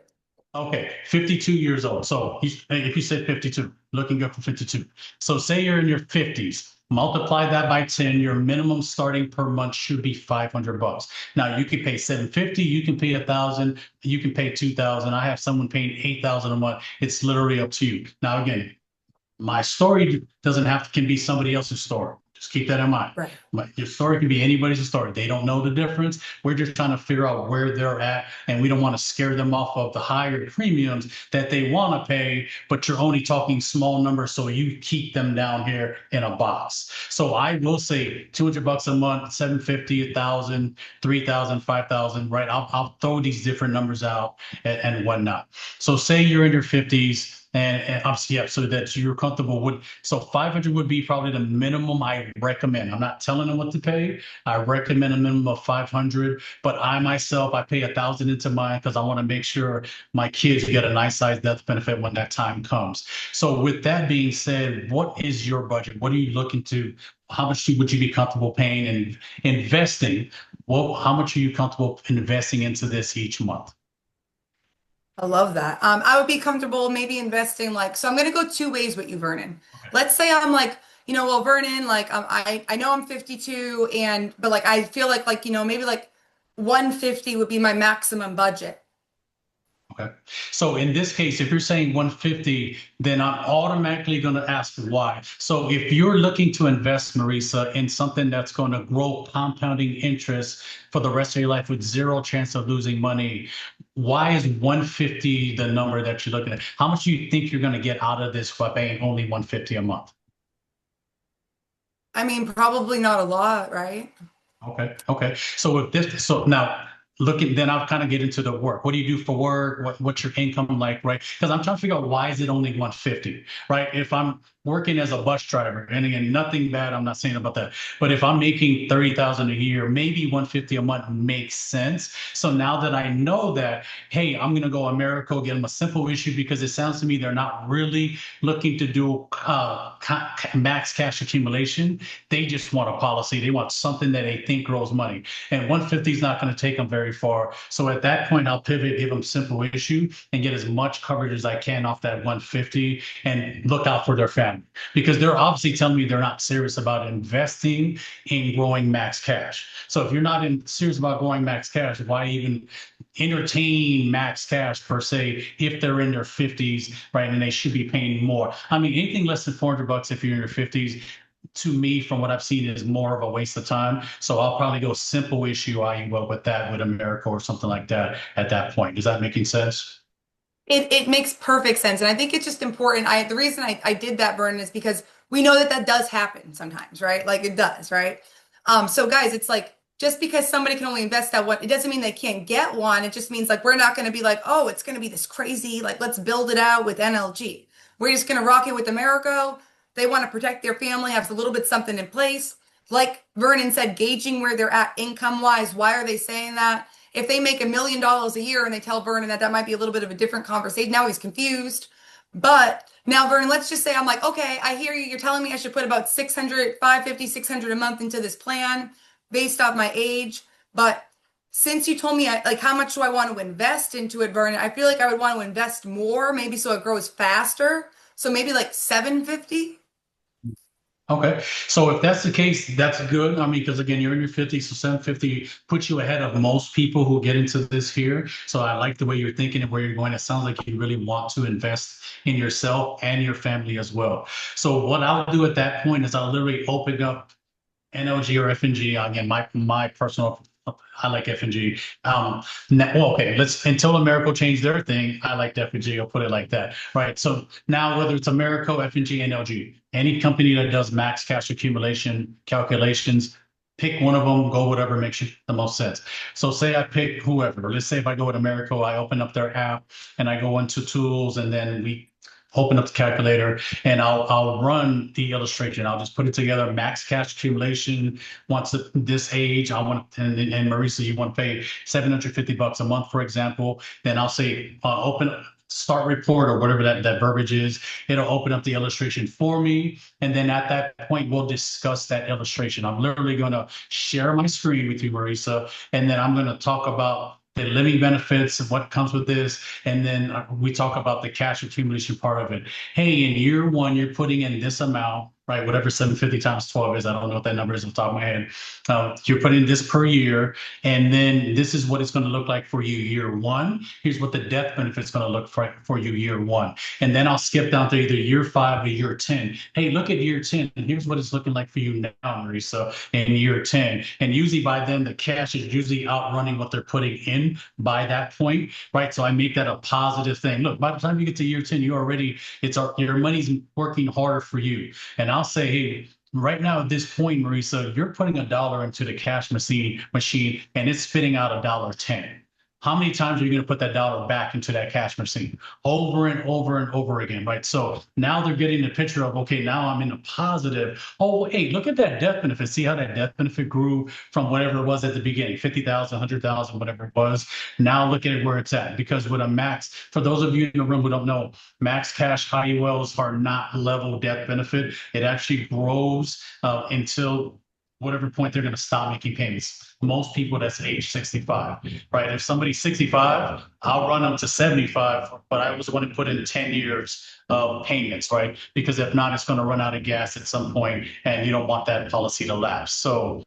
Okay, 52 years old. So if you said 52, looking good for 52. So say you're in your 50s, multiply that by 10, your minimum starting per month should be $500. Now you can pay 750, you can pay 1,000, you can pay 2,000. I have someone paying 8,000 a month. It's literally up to you. Now again, my story doesn't have to can be somebody else's story. Just keep that in mind. Right. But your story can be anybody's story. They don't know the difference. We're just trying to figure out where they're at, and we don't want to scare them off of the higher premiums that they want to pay, but you're only talking small numbers, so you keep them down here in a box. So I will say $200 a month, 750, 1,000, 3,000, 5,000, right? I'll throw these different numbers out and whatnot. So say you're in your 50s and obviously, yeah, so that you're comfortable with. So 500 would be probably the minimum I recommend. I'm not telling them what to pay. I recommend a minimum of 500, but I myself, I pay 1,000 into mine because I want to make sure my kids get a nice size death benefit when that time comes. So with that being said, what is your budget? What are you looking to? How much would you be comfortable paying and investing? Well, how much are you comfortable investing into this each month? I love that. I would be comfortable maybe investing like, so I'm going to go two ways with you, Vernon. Let's say I'm like, well, Vernon, like I know I'm 52 but like I feel like, maybe like 150 would be my maximum budget. Okay. So in this case, if you're saying 150, then I'm automatically going to ask why. So if you're looking to invest, Marisa, in something that's going to grow compounding interest for the rest of your life with zero chance of losing money, why is 150 the number that you're looking at? How much do you think you're going to get out of this by paying only 150 a month? I mean, probably not a lot, right? Okay. Okay. So if this, so now looking, then I'll kind of get into the work. What do you do for work? What's your income like, right? Because I'm trying to figure out why is it only 150, right? If I'm working as a bus driver, and again, nothing bad, I'm not saying about that. But if I'm making 30,000 a year, maybe 150 a month makes sense. So now that I know that, hey, I'm gonna go America, get them a simple issue because it sounds to me they're not really looking to do max cash accumulation. They just want a policy. They want something that they think grows money. And 150 is not going to take them very far. So at that point, I'll pivot, give them simple issue, and get as much coverage as I can off that 150 and look out for their family. Because they're obviously telling me they're not serious about investing in growing max cash. So if you're not serious about growing max cash, why even entertain max cash per se if they're in their 50s, right? And they should be paying more. I mean, anything less than $400 if you're in your 50s, to me, from what I've seen, is more of a waste of time. So I'll probably go simple issue IUL with that, with America or something like that at that point. Is that making sense? It makes perfect sense. And I think it's just important. The reason I did that, Vernon, is because we know that that does happen sometimes, right? Like it does, right? So guys, it's like just because somebody can only invest that one, it doesn't mean they can't get one. It just means like we're not going to be like, oh, it's going to be this crazy, like let's build it out with NLG. We're just going to rock it with America. They want to protect their family, have a little bit something in place. Like Vernon said, gauging where they're at income wise. Why are they saying that? If they make $1 million a year and they tell Vernon that that might be a little bit of a different conversation, now he's confused. But now, Vernon, let's just say I'm like, okay, I hear you. You're telling me I should put about 600, 550, 600 a month into this plan based off my age. But since you told me like how much do I want to invest into it, Vernon, I feel like I would want to invest more, maybe so it grows faster. So maybe like 750. Okay. So if that's the case, that's good. I mean, because again, you're in your 50s, so 750 puts you ahead of most people who get into this here. So I like the way you're thinking and where you're going. It sounds like you really want to invest in yourself and your family as well. So what I'll do at that point is I'll literally open up NLG or FNG. Again, my personal, I like FNG. Well, okay, let's until America change their thing. I like FNG. I'll put it like that, right? So now whether it's America, FNG, NLG, any company that does max cash accumulation calculations, pick one of them, go whatever makes you the most sense. So say I pick whoever. Let's say if I go with America, I open up their app and I go into tools, and then we open up the calculator and I'll run the illustration. I'll just put it together, max cash accumulation. Once at this age, I want, and Marisa, you want to pay $750 a month, for example. Then I'll say, open start report or whatever that verbiage is. It'll open up the illustration for me. And then at that point, we'll discuss that illustration. I'm literally going to share my screen with you, Marisa, and then I'm going to talk about the living benefits of what comes with this. And then we talk about the cash accumulation part of it. Hey, in year one, you're putting in this amount. right? Whatever 750 times 12 is, I don't know what that number is off the top of my head. You're putting this per year, and then this is what it's going to look like for you year one. Here's what the death benefit is going to look for you year one. And then I'll skip down to either year five or year 10. Hey, look at year 10, and here's what it's looking like for you now, Marisa, in year 10. And usually by then, the cash is usually outrunning what they're putting in by that point, right? So I make that a positive thing. Look, by the time you get to year 10, you already, your money's working harder for you. And I'll say, hey, right now at this point, Marisa, you're putting $1 into the cash machine and it's spitting out $1.10. How many times are you going to put that dollar back into that cash machine over and over and over again, right? So now they're getting the picture of, okay, now I'm in a positive. Oh, hey, look at that death benefit. See how that death benefit grew from whatever it was at the beginning, 50,000, 100,000, whatever it was. Now look at where it's at. Because with a max, for those of you in the room who don't know, max cash IULs are not level death benefit. It actually grows until whatever point they're going to stop making payments. Most people, that's age 65, right? If somebody's 65, I'll run them to 75, but I always want to put in 10 years of payments, right? Because if not, it's going to run out of gas at some point, and you don't want that policy to lapse. So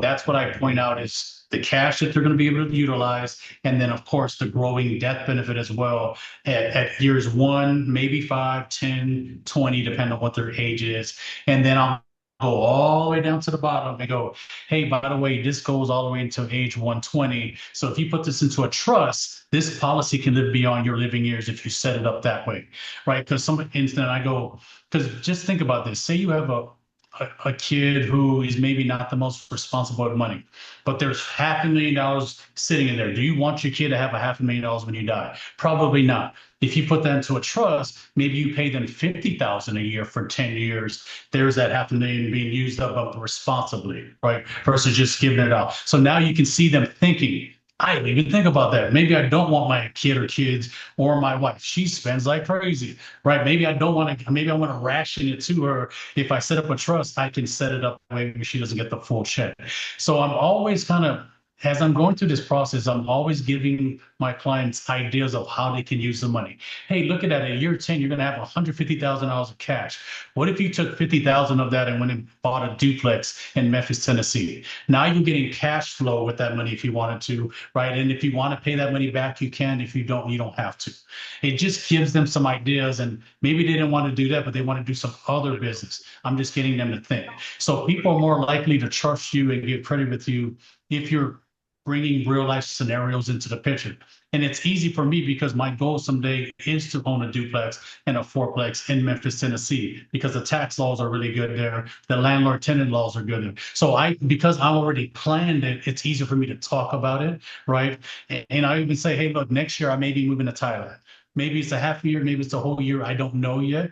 that's what I point out is the cash that they're going to be able to utilize, and then of course the growing death benefit as well at years one, maybe 5, 10, 20, depending on what their age is. And then I'll go all the way down to the bottom and go, hey, by the way, this goes all the way until age 120. So if you put this into a trust, this policy can live beyond your living years if you set it up that way, right? Because some instant I go, because just think about this. Say you have a kid who is maybe not the most responsible with money, but there's $500,000 sitting in there. Do you want your kid to have a $500,000 when you die? Probably not. If you put that into a trust, maybe you pay them 50,000 a year for 10 years. There's that $500,000 being used up responsibly, right? Versus just giving it out. So now you can see them thinking, I didn't even think about that. Maybe I don't want my kid or kids or my wife. She spends like crazy, right? Maybe I don't want to, maybe I want to ration it to her. If I set up a trust, I can set it up maybe she doesn't get the full check. So I'm always kind of, as I'm going through this process, I'm always giving my clients ideas of how they can use the money. Hey, look at that. At year 10, you're going to have $150,000 of cash. What if you took 50,000 of that and went and bought a duplex in Memphis, Tennessee? Now you're getting cash flow with that money if you wanted to, right? And if you want to pay that money back, you can. If you don't, you don't have to. It just gives them some ideas. And maybe they didn't want to do that, but they want to do some other business. I'm just getting them to think. So people are more likely to trust you and give credit with you if you're bringing real life scenarios into the picture. And it's easy for me because my goal someday is to own a duplex and a fourplex in Memphis, Tennessee, because the tax laws are really good there. The landlord tenant laws are good there. So because I already planned it, it's easier for me to talk about it, right? And I even say, hey, look, next year I may be moving to Thailand. Maybe it's a half year, maybe it's a whole year. I don't know yet.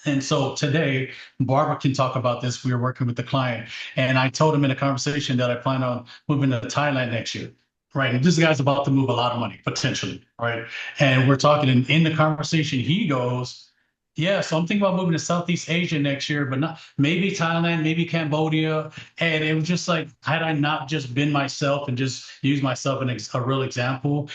And so today, Barbara can talk about this. We were working with the client, and I told him in a conversation that I plan on moving to Thailand next year. Right. And this guy's about to move a lot of money, potentially. Right. And we're talking in the conversation, he goes, yeah, so I'm thinking about moving to Southeast Asia next year, but not maybe Thailand, maybe Cambodia. And it was just like, had I not just been myself and just used myself as a real example,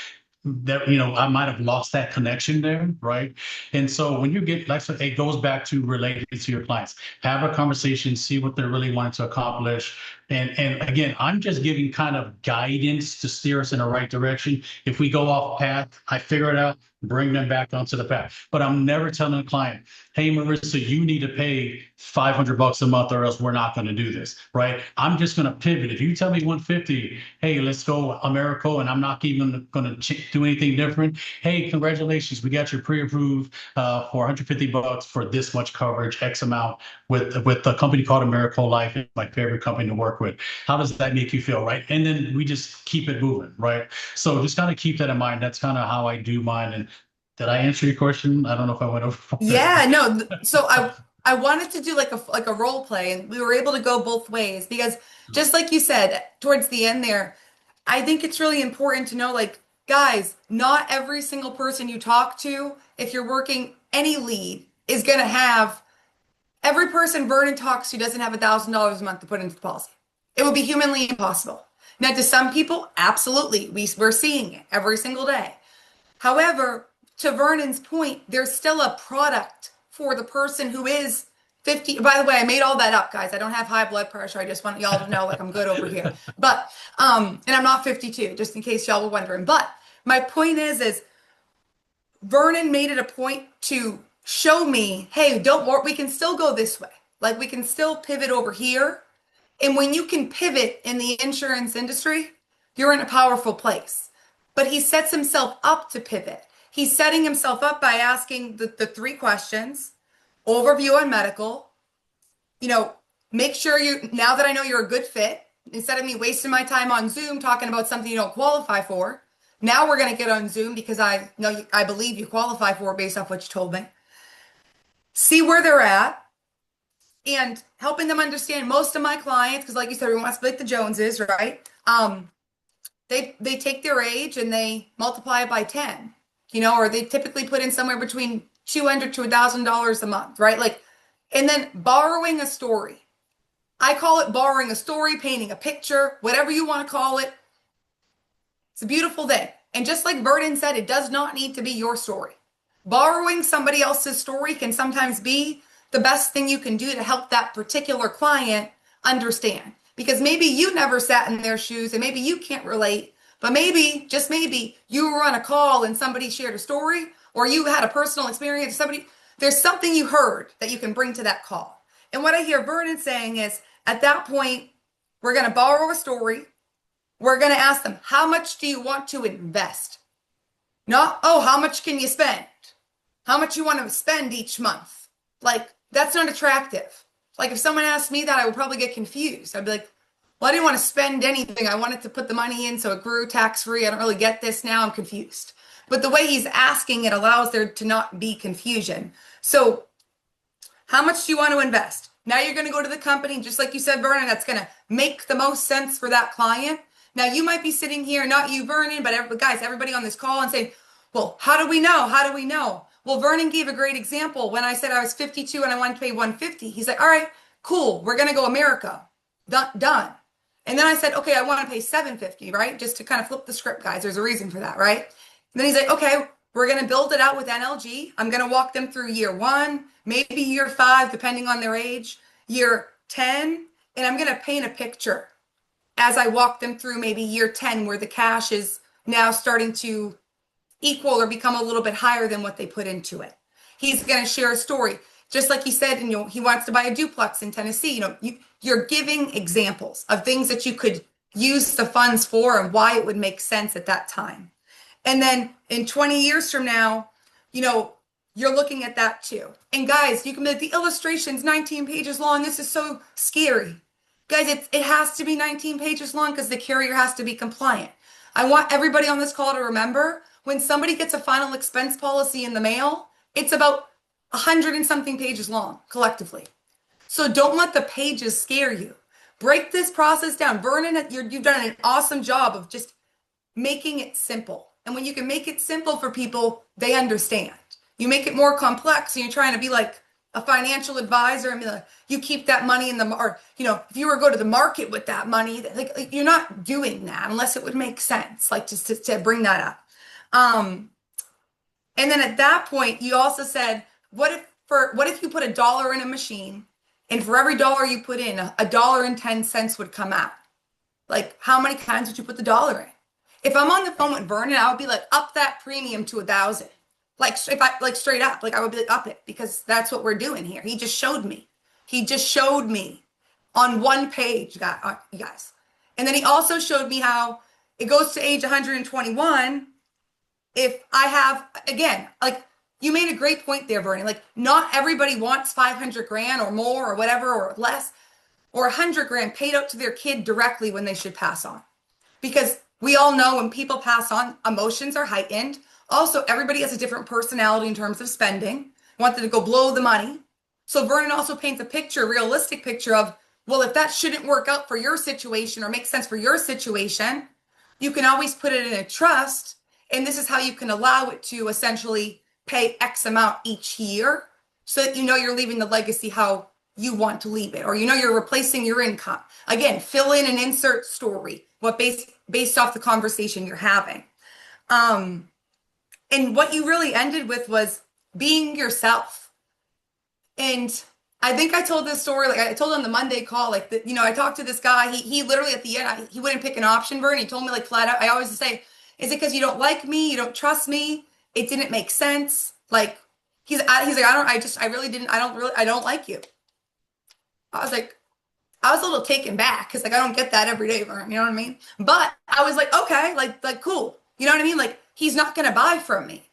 that I might have lost that connection there, right? And so when you get like, so it goes back to related to your clients, have a conversation, see what they're really wanting to accomplish. And again, I'm just giving kind of guidance to steer us in the right direction. If we go off path, I figure it out, bring them back onto the path. But I'm never telling a client, hey, Marissa, you need to pay $500 a month or else we're not going to do this, right? I'm just going to pivot. If you tell me 150, hey, let's go Americo, and I'm not even going to do anything different. Hey, congratulations, we got your pre-approved for $150 for this much coverage, X amount with a company called Americo Life, my favorite company to work with. How does that make you feel, right? And then we just keep it moving, right? So just kind of keep that in mind. That's kind of how I do mine. And did I answer your question? I don't know if I went over Yeah, it. no. So I wanted to do like a role play, and we were able to go both ways because just like you said towards the end there, I think it's really important to know, like, guys, not every single person you talk to, if you're working any lead, is gonna have every person Vernon talks to doesn't have $1,000 a month to put into the policy. It would be humanly impossible. Now, to some people, absolutely, we're seeing it every single day. However, to Vernon's point, there's still a product for the person who is 50. By the way, I made all that up, guys. I don't have high blood pressure. I just want y'all to know, like, I'm good over here. But, and I'm not 52, just in case y'all were wondering. But my point is Vernon made it a point to show me, hey, don't worry, we can still go this way. Like, we can still pivot over here. And when you can pivot in the insurance industry, you're in a powerful place. But he sets himself up to pivot. He's setting himself up by asking the three questions: overview on medical, make sure now that I know you're a good fit, instead of me wasting my time on Zoom talking about something you don't qualify for, now we're going to get on Zoom because I believe you qualify for it based off what you told me. See where they're at and helping them understand. Most of my clients, because like you said, we want to split the Joneses, right? They take their age and they multiply it by 10, or they typically put in somewhere between $200 to $1,000 a month, right? Like, and then borrowing a story. I call it borrowing a story, painting a picture, whatever you want to call it. It's a beautiful thing. And just like Vernon said, it does not need to be your story. Borrowing somebody else's story can sometimes be the best thing you can do to help that particular client understand. Because maybe you never sat in their shoes and maybe you can't relate, but maybe, just maybe, you were on a call and somebody shared a story, or you had a personal experience, there's something you heard that you can bring to that call. And what I hear Vernon saying is, at that point, we're going to borrow a story. We're going to ask them, how much do you want to invest? Not, oh, how much can you spend? How much you want to spend each month? Like, that's not attractive. Like, if someone asked me that, I would probably get confused. I'd be like, well, I didn't want to spend anything. I wanted to put the money in so it grew tax-free. I don't really get this now. I'm confused. But the way he's asking it allows there to not be confusion. So how much do you want to invest? Now you're going to go to the company, just like you said, Vernon, that's going to make the most sense for that client. Now you might be sitting here, not you, Vernon, but everybody on this call and saying, well, how do we know? How do we know? Well, Vernon gave a great example when I said I was 52 and I wanted to pay 150. He's like, all right, cool. We're going to go America. Done. And then I said, okay, I want to pay 750, right? Just to kind of flip the script, guys. There's a reason for that, right? And then he's like, okay, we're going to build it out with NLG. I'm going to walk them through year 1, maybe year 5, depending on their age, year 10, and I'm going to paint a picture as I walk them through maybe year 10, where the cash is now starting to equal or become a little bit higher than what they put into it. He's going to share a story. Just like he said, he wants to buy a duplex in Tennessee. You're giving examples of things that you could use the funds for and why it would make sense at that time. And then in 20 years from now, you're looking at that too. And guys, you can be like, the illustration's 19 pages long. This is so scary. Guys, it has to be 19 pages long because the carrier has to be compliant. I want everybody on this call to remember, when somebody gets a final expense policy in the mail, it's about 100 and something pages long collectively. So don't let the pages scare you. Break this process down. Vernon, you've done an awesome job of just making it simple. And when you can make it simple for people, they understand. You make it more complex and you're trying to be like a financial advisor and be like, you keep that money in or if you were to go to the market with that money, like you're not doing that unless it would make sense, like just to bring that up. And then at that point, you also said, what if you put $1 in a machine, and for every dollar you put in, $1.10 would come out? Like, how many times would you put the dollar in? If I'm on the phone with Vernon, I would be like, up that premium to 1,000. Like, if I like straight up, like I would be like, up it, because that's what we're doing here. He just showed me. On one page, you guys. And then he also showed me how it goes to age 121. If I have, again, like, you made a great point there, Vernon. Like, not everybody wants 500 grand or more or whatever or less, or 100 grand paid out to their kid directly when they should pass on. Because we all know when people pass on, emotions are heightened. Also, everybody has a different personality in terms of spending. Wanted to go blow the money. So Vernon also paints a realistic picture of, well, if that shouldn't work out for your situation or make sense for your situation, you can always put it in a trust. And this is how you can allow it to essentially pay X amount each year, so that you're leaving the legacy how you want to leave it, or you're replacing your income. Again, fill in and insert story, what based off the conversation you're having. And what you really ended with was being yourself. And I think I told this story, like I told on the Monday call, like you know, I talked to this guy. He literally at the end, he wouldn't pick an option, Vern. He told me like flat out. I always say, "Is it because you don't like me? You don't trust me? It didn't make sense." Like he's like, I really didn't. I don't like you. I was like, I was a little taken back because like I don't get that every day, Vern. You know what I mean? But I was like, okay, like cool. You know what I mean? Like he's not gonna buy from me,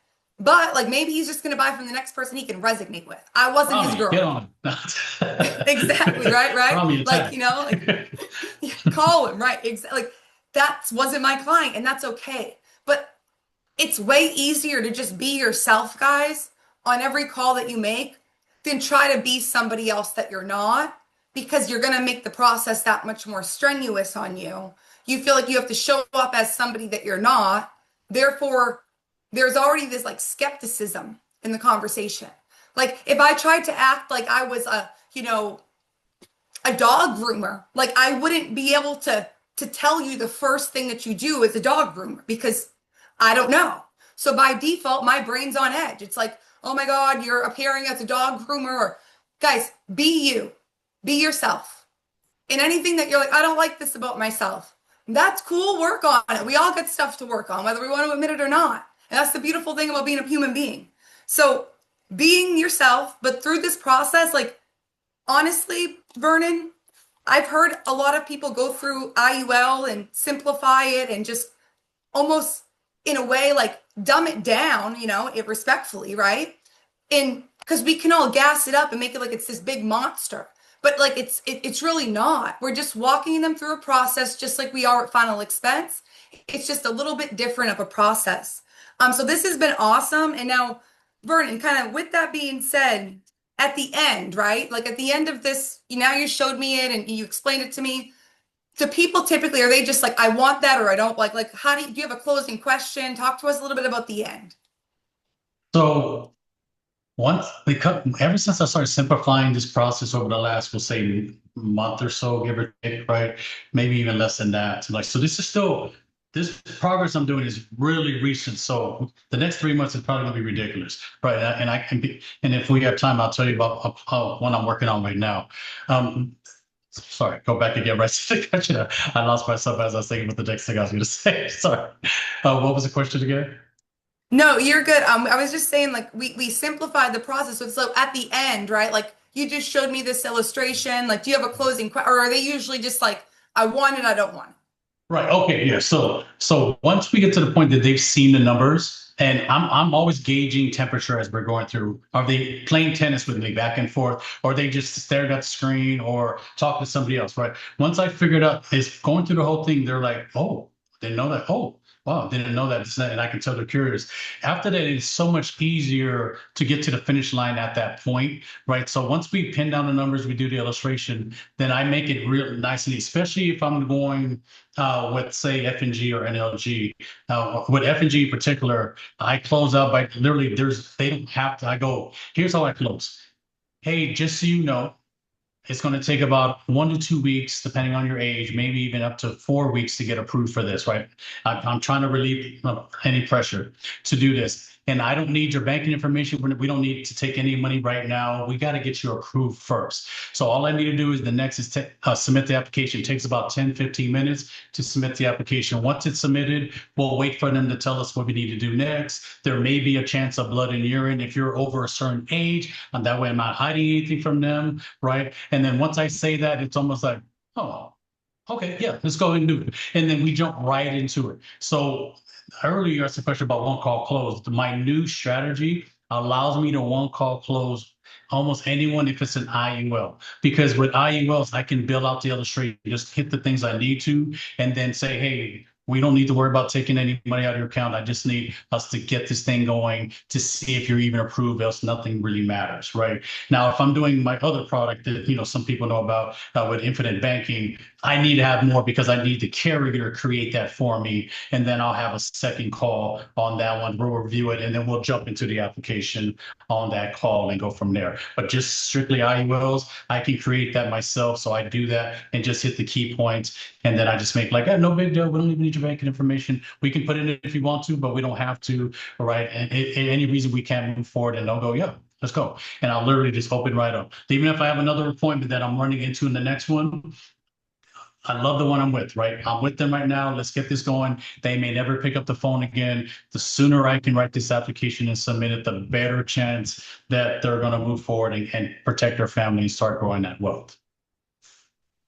but like maybe he's just gonna buy from the next person he can resonate with. I wasn't his Rami, get girl. on. Exactly, right? Rami, Like, attack. you know, like call him, right? Exactly. Like that wasn't my client, and that's okay. But it's way easier to just be yourself, guys, on every call that you make than try to be somebody else that you're not, because you're going to make the process that much more strenuous on you. You feel like you have to show up as somebody that you're not. Therefore, there's already this like skepticism in the conversation. Like if I tried to act like I was a, you know, a dog groomer, like I wouldn't be able to tell you the first thing that you do as a dog groomer because I don't know. So by default, my brain's on edge. It's like, oh my God, you're appearing as a dog groomer. Or guys, be you, be yourself. In anything that you're like, I don't like this about myself. That's cool. Work on it. We all get stuff to work on, whether we want to admit it or not. And that's the beautiful thing about being a human being. So being yourself, but through this process, like honestly, Vernon, I've heard a lot of people go through IUL and simplify it and just almost in a way like dumb it down, you know, it respectfully, right? And because we can all gas it up and make it like it's this big monster, but like it's really not. We're just walking them through a process just like we are at Final Expense. It's just a little bit different of a process. So this has been awesome. And now, Vernon, kind of with that being said, at the end, right? Like at the end of this, now you showed me it and you explained it to me. Do people typically, are they just like, I want that or I don't like how do you have a closing question? Talk to us a little bit about the end. So once because ever since I started simplifying this process over the last, we'll say month or so, give or take, right? Maybe even less than that. Like, so this is still this progress I'm doing is really recent. So the next 3 months is probably gonna be ridiculous, right? And I can be, and if we have time, I'll tell you about one I'm working on right now. Sorry, go back again, right? I lost myself as I was thinking about the next thing I was going to say. Sorry. What was the question again? No, you're good. I was just saying like we simplified the process. So at the end, right? Like you just showed me this illustration. Like, do you have a closing question or are they usually just like, I want it, I don't want it? Right. Okay. Yeah. So once we get to the point that they've seen the numbers, and I'm always gauging temperature as we're going through. Are they playing tennis with me back and forth, or they just stared at the screen, or talking to somebody else? Right. Once I figured out is going through the whole thing, they're like, oh, didn't know that. Oh, wow, didn't know that. And I can tell they're curious. After that, it's so much easier to get to the finish line at that point, right? So once we pin down the numbers, we do the illustration, then I make it real nice and easy, especially if I'm going with say F&G or NLG. With F&G in particular, I close out by literally they don't have to, I go, here's how I close. Hey, just so you know, it's going to take about 1 to 2 weeks, depending on your age, maybe even up to 4 weeks to get approved for this, right? I'm trying to relieve any pressure to do this. And I don't need your banking information. We don't need to take any money right now. We got to get you approved first. So all I need to do is the next is submit the application. It takes about 10, 15 minutes to submit the application. Once it's submitted, we'll wait for them to tell us what we need to do next. There may be a chance of blood and urine if you're over a certain age, and that way I'm not hiding anything from them, right? And then once I say that, it's almost like, oh, okay, yeah, let's go and do it. And then we jump right into it. So earlier you asked a question about one call close. My new strategy allows me to one call close almost anyone if it's an IUL. Because with IULs, I can build out the illustration, just hit the things I need to, and then say, hey, we don't need to worry about taking any money out of your account. I just need us to get this thing going to see if you're even approved, else nothing really matters, right? Now, if I'm doing my other product that, some people know about with infinite banking, I need to have more because I need the carrier to create that for me. And then I'll have a second call on that one. We'll review it and then we'll jump into the application on that call and go from there. But just strictly IULs, I can create that myself. So I do that and just hit the key points. And then I just make like, no big deal. We don't even need your banking information. We can put it in if you want to, but we don't have to. All right. And any reason we can't move forward, and they'll go, yeah, let's go. And I'll literally just open right up. Even if I have another appointment that I'm running into in the next one, I love the one I'm with, right? I'm with them right now. Let's get this going. They may never pick up the phone again. The sooner I can write this application and submit it, the better chance that they're going to move forward and protect their family and start growing that wealth.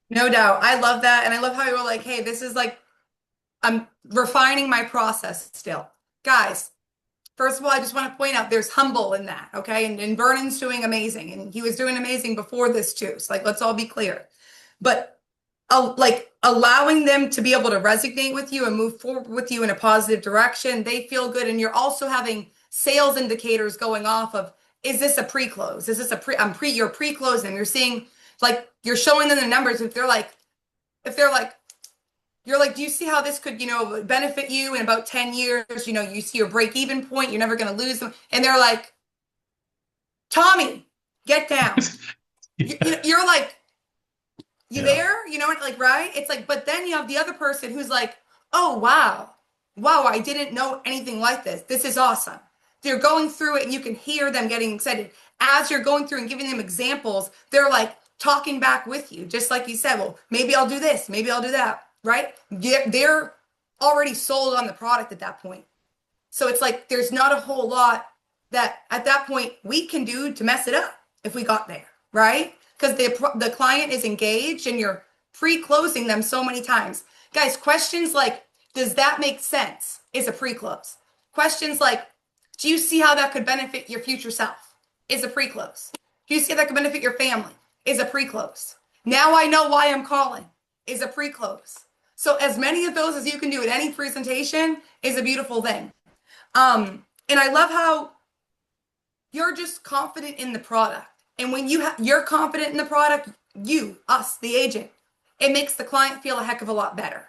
No doubt. I love that. And I love how you were like, hey, this is like, I'm refining my process still. Guys, first of all, I just want to point out there's humble in that, okay? And Vernon's doing amazing, and he was doing amazing before this too. So like, let's all be clear. But like allowing them to be able to resonate with you and move forward with you in a positive direction, they feel good, and you're also having sales indicators going off of, is this a pre-close? Is this a you're pre-closing? You're seeing like you're showing them the numbers. If they're like you're like, do you see how this could, benefit you in about 10 years? You see your break even point, you're never going to lose them. And they're like, Tommy, get down. Yeah. You're like, you Yeah. there? Like, right? It's like, but then you have the other person who's like, oh, wow. Wow, I didn't know anything like this. This is awesome. They're going through it and you can hear them getting excited. As you're going through and giving them examples, they're like talking back with you, just like you said, well, maybe I'll do this, maybe I'll do that, right? They're already sold on the product at that point. So it's like there's not a whole lot that at that point we can do to mess it up if we got there, right? Because the client is engaged and you're pre-closing them so many times. Guys, questions like, does that make sense? Is a pre-close. Questions like, do you see how that could benefit your future self? Is a pre-close. Do you see how that could benefit your family? Is a pre-close. Now I know why I'm calling. Is a pre-close. So as many of those as you can do at any presentation is a beautiful thing. And I love how you're just confident in the product. And when you're confident in the product, us, the agent, it makes the client feel a heck of a lot better.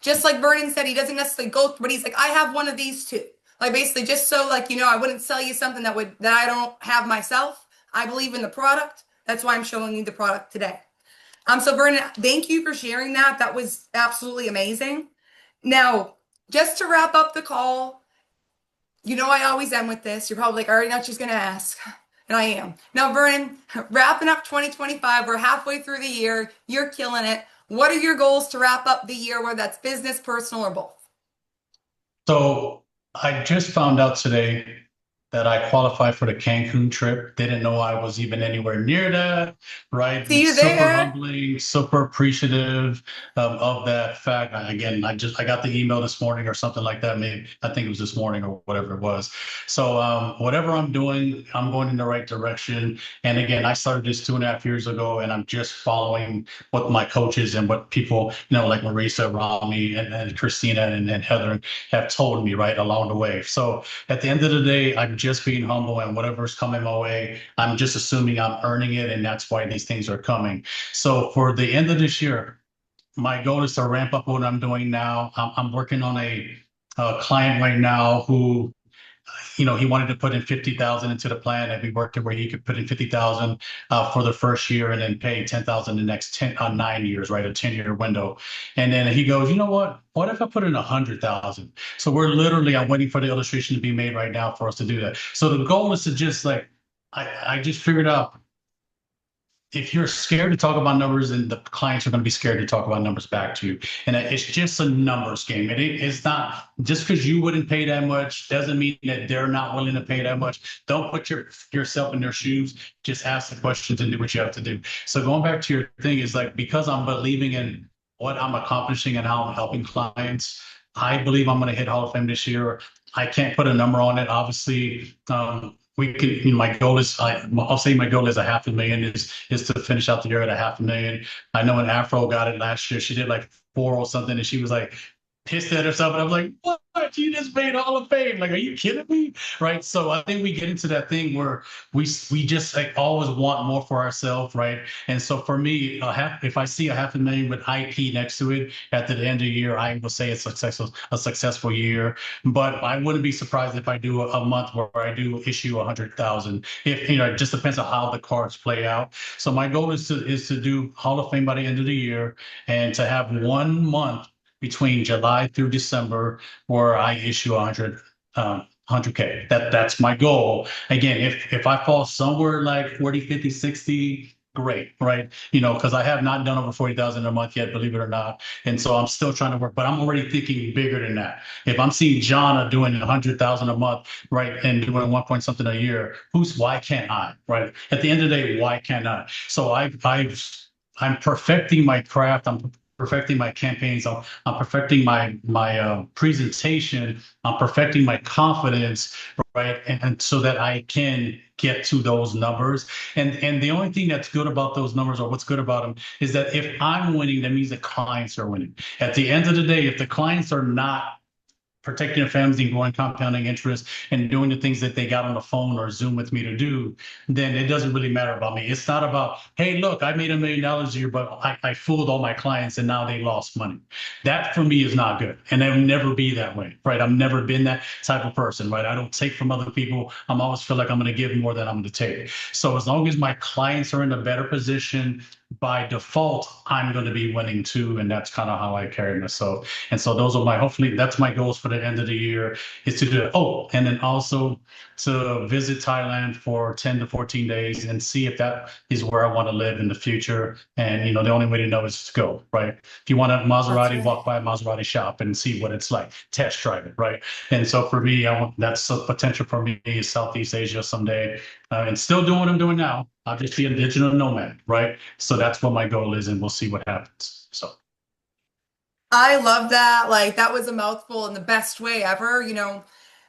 Just like Vernon said, he doesn't necessarily go through, but he's like, I have one of these too. Like basically just so like, I wouldn't sell you something that I don't have myself. I believe in the product. That's why I'm showing you the product today. So Vernon, thank you for sharing that. That was absolutely amazing. Now, just to wrap up the call, I always end with this. You're probably like, I already know what she's going to ask. And I am. Now, Vernon, wrapping up 2025, we're halfway through the year. You're killing it. What are your goals to wrap up the year, whether that's business, personal, or both? So I just found out today that I qualified for the Cancun trip. Didn't know I was even anywhere near that, right? See you Super there. humbling, super appreciative of that fact. Again, I got the email this morning or something like that. Maybe I think it was this morning or whatever it was. So whatever I'm doing, I'm going in the right direction. And again, I started this 2.5 years ago, and I'm just following what my coaches and what people, like Marisa, Rami, and Christina and Heather have told me right along the way. So at the end of the day, I'm just being humble, and whatever's coming my way, I'm just assuming I'm earning it, and that's why these things are coming. So for the end of this year, my goal is to ramp up what I'm doing now. I'm working on a client right now who he wanted to put in 50,000 into the plan, and we worked it where he could put in 50,000 for the first year and then pay 10,000 the next 9 years, right? A 10-year window. And then he goes, you know what? What if I put in 100,000? So I'm waiting for the illustration to be made right now for us to do that. So the goal is to just like, I just figured out if you're scared to talk about numbers, then the clients are going to be scared to talk about numbers back to you. And it's just a numbers game. It's not just because you wouldn't pay that much doesn't mean that they're not willing to pay that much. Don't put yourself in their shoes. Just ask the questions and do what you have to do. So going back to your thing is like, because I'm believing in what I'm accomplishing and how I'm helping clients, I believe I'm going to hit Hall of Fame this year. I can't put a number on it. Obviously, we can, my goal is, I'll say my goal is $500,000 is to finish out the year at $500,000. I know when Afro got it last year, she did like four or something, and she was like pissed at herself. And I was like, what? You just made Hall of Fame. Like, are you kidding me? Right. So I think we get into that thing where we just like always want more for ourselves. Right. And so for me, if I see $500,000 with IP next to it at the end of the year, I will say it's a successful year. But I wouldn't be surprised if I do a month where I do issue 100,000. If it just depends on how the cards play out. So my goal is to do Hall of Fame by the end of the year, and to have 1 month between July through December where I issue 100K. That's my goal. Again, if I fall somewhere like 40, 50, 60, great, right? Because I have not done over 40,000 a month yet, believe it or not. And so I'm still trying to work, but I'm already thinking bigger than that. If I'm seeing Jana doing 100,000 a month, right, and doing one point something a year, why can't I, right? At the end of the day, why can't I? So I'm perfecting my craft. I'm perfecting my campaigns. I'm perfecting my presentation. I'm perfecting my confidence, right? And so that I can get to those numbers. And the only thing that's good about those numbers, or what's good about them, is that if I'm winning, that means the clients are winning. At the end of the day, if the clients are not protecting their families and growing compounding interest and doing the things that they got on the phone or Zoom with me to do, then it doesn't really matter about me. It's not about, hey, look, I made $1 million a year, but I fooled all my clients and now they lost money. That for me is not good. And it'll never be that way, right? I've never been that type of person, right? I don't take from other people. I'm always feel like I'm going to give more than I'm going to take. So as long as my clients are in a better position, by default, I'm going to be winning too. And that's kind of how I carry myself. And so those are hopefully that's my goals for the end of the year is to do it. Oh, and then also to visit Thailand for 10 to 14 days and see if that is where I want to live in the future. And, the only way to know is to go, right? If you want a That's Maserati, right. walk by a Maserati shop and see what it's like, test drive it, right? And so for me, that's a potential for me is Southeast Asia someday, and still doing what I'm doing now. I'll just be a digital nomad, right? So that's what my goal is, and we'll see what happens. So I love that. Like that was a mouthful in the best way ever.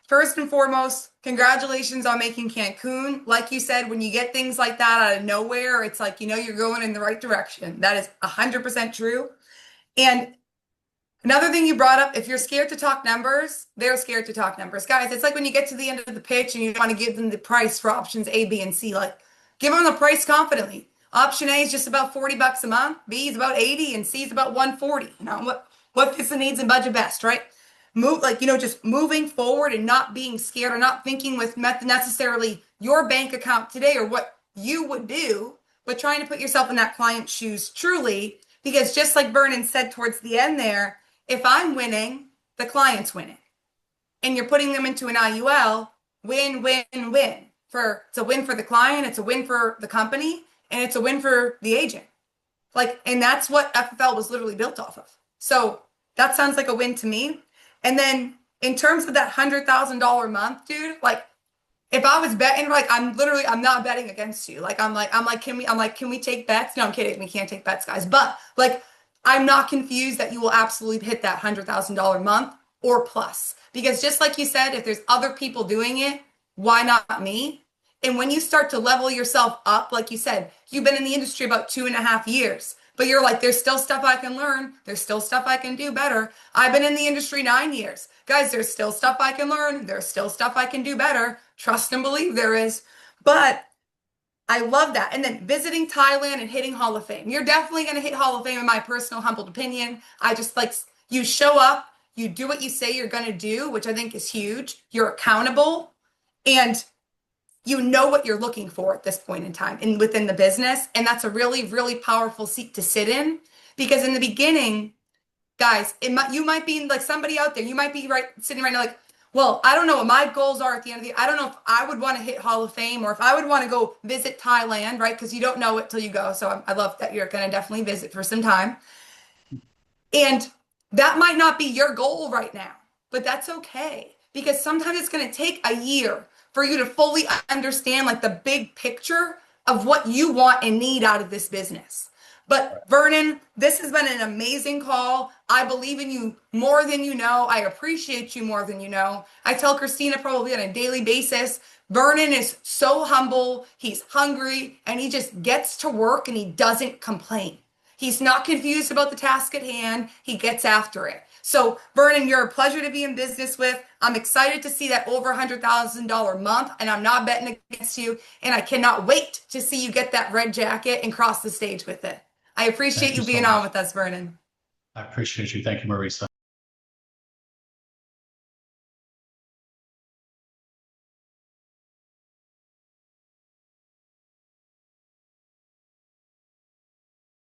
First and foremost, congratulations on making Cancun. Like you said, when you get things like that out of nowhere, it's like, you're going in the right direction. That is 100% true. And another thing you brought up, if you're scared to talk numbers, they're scared to talk numbers. Guys, it's like when you get to the end of the pitch and you want to give them the price for options A, B, and C. Like, give them the price confidently. Option A is just about 40 bucks a month, B is about 80, and C is about 140. What fits the needs and budget best, right? Move like, just moving forward and not being scared or not thinking with necessarily your bank account today or what you would do, but trying to put yourself in that client's shoes truly. Because just like Vernon said towards the end there, if I'm winning, the client's winning. And you're putting them into an IUL, win, win, win. It's a win for the client, it's a win for the company, and it's a win for the agent. And that's what FFL was literally built off of. So that sounds like a win to me. And then in terms of that $100,000 month, dude, if I was betting, I'm not betting against you. Can we take bets? No, I'm kidding. We can't take bets, guys. But I'm not confused that you will absolutely hit that $100,000 month or plus. Because just like you said, if there's other people doing it, why not me? And when you start to level yourself up, like you said, you've been in the industry about 2.5 years, but you're like, there's still stuff I can learn. There's still stuff I can do better. I've been in the industry 9 years. Guys, there's still stuff I can learn. There's still stuff I can do better. Trust and believe there is. But I love that. And then visiting Thailand and hitting Hall of Fame. You're definitely going to hit Hall of Fame, in my personal, humbled opinion. I just you show up, you do what you say you're going to do, which I think is huge. You're accountable and you know what you're looking for at this point in time and within the business. And that's a really, really powerful seat to sit in because in the beginning, guys, you might be like somebody out there, you might be sitting right now well, I don't know what my goals are at the end of the. I don't know if I would want to hit Hall of Fame or if I would want to go visit Thailand, right? Because you don't know it till you go. So I love that you're going to definitely visit for some time. And that might not be your goal right now, but that's okay because sometimes it's going to take a year for you to fully understand the big picture of what you want and need out of this business. But Vernon, this has been an amazing call. I believe in you more than you know. I appreciate you more than you know. I tell Christina probably on a daily basis, Vernon is so humble, he's hungry, and he just gets to work and he doesn't complain. He's not confused about the task at hand. He gets after it. So, Vernon, you're a pleasure to be in business with. I'm excited to see that over $100,000 month, and I'm not betting against you. And I cannot wait to see you get that red jacket and cross the stage with it. I appreciate thank you you so being on much. with us, Vernon. I appreciate you. Thank you, Marisa.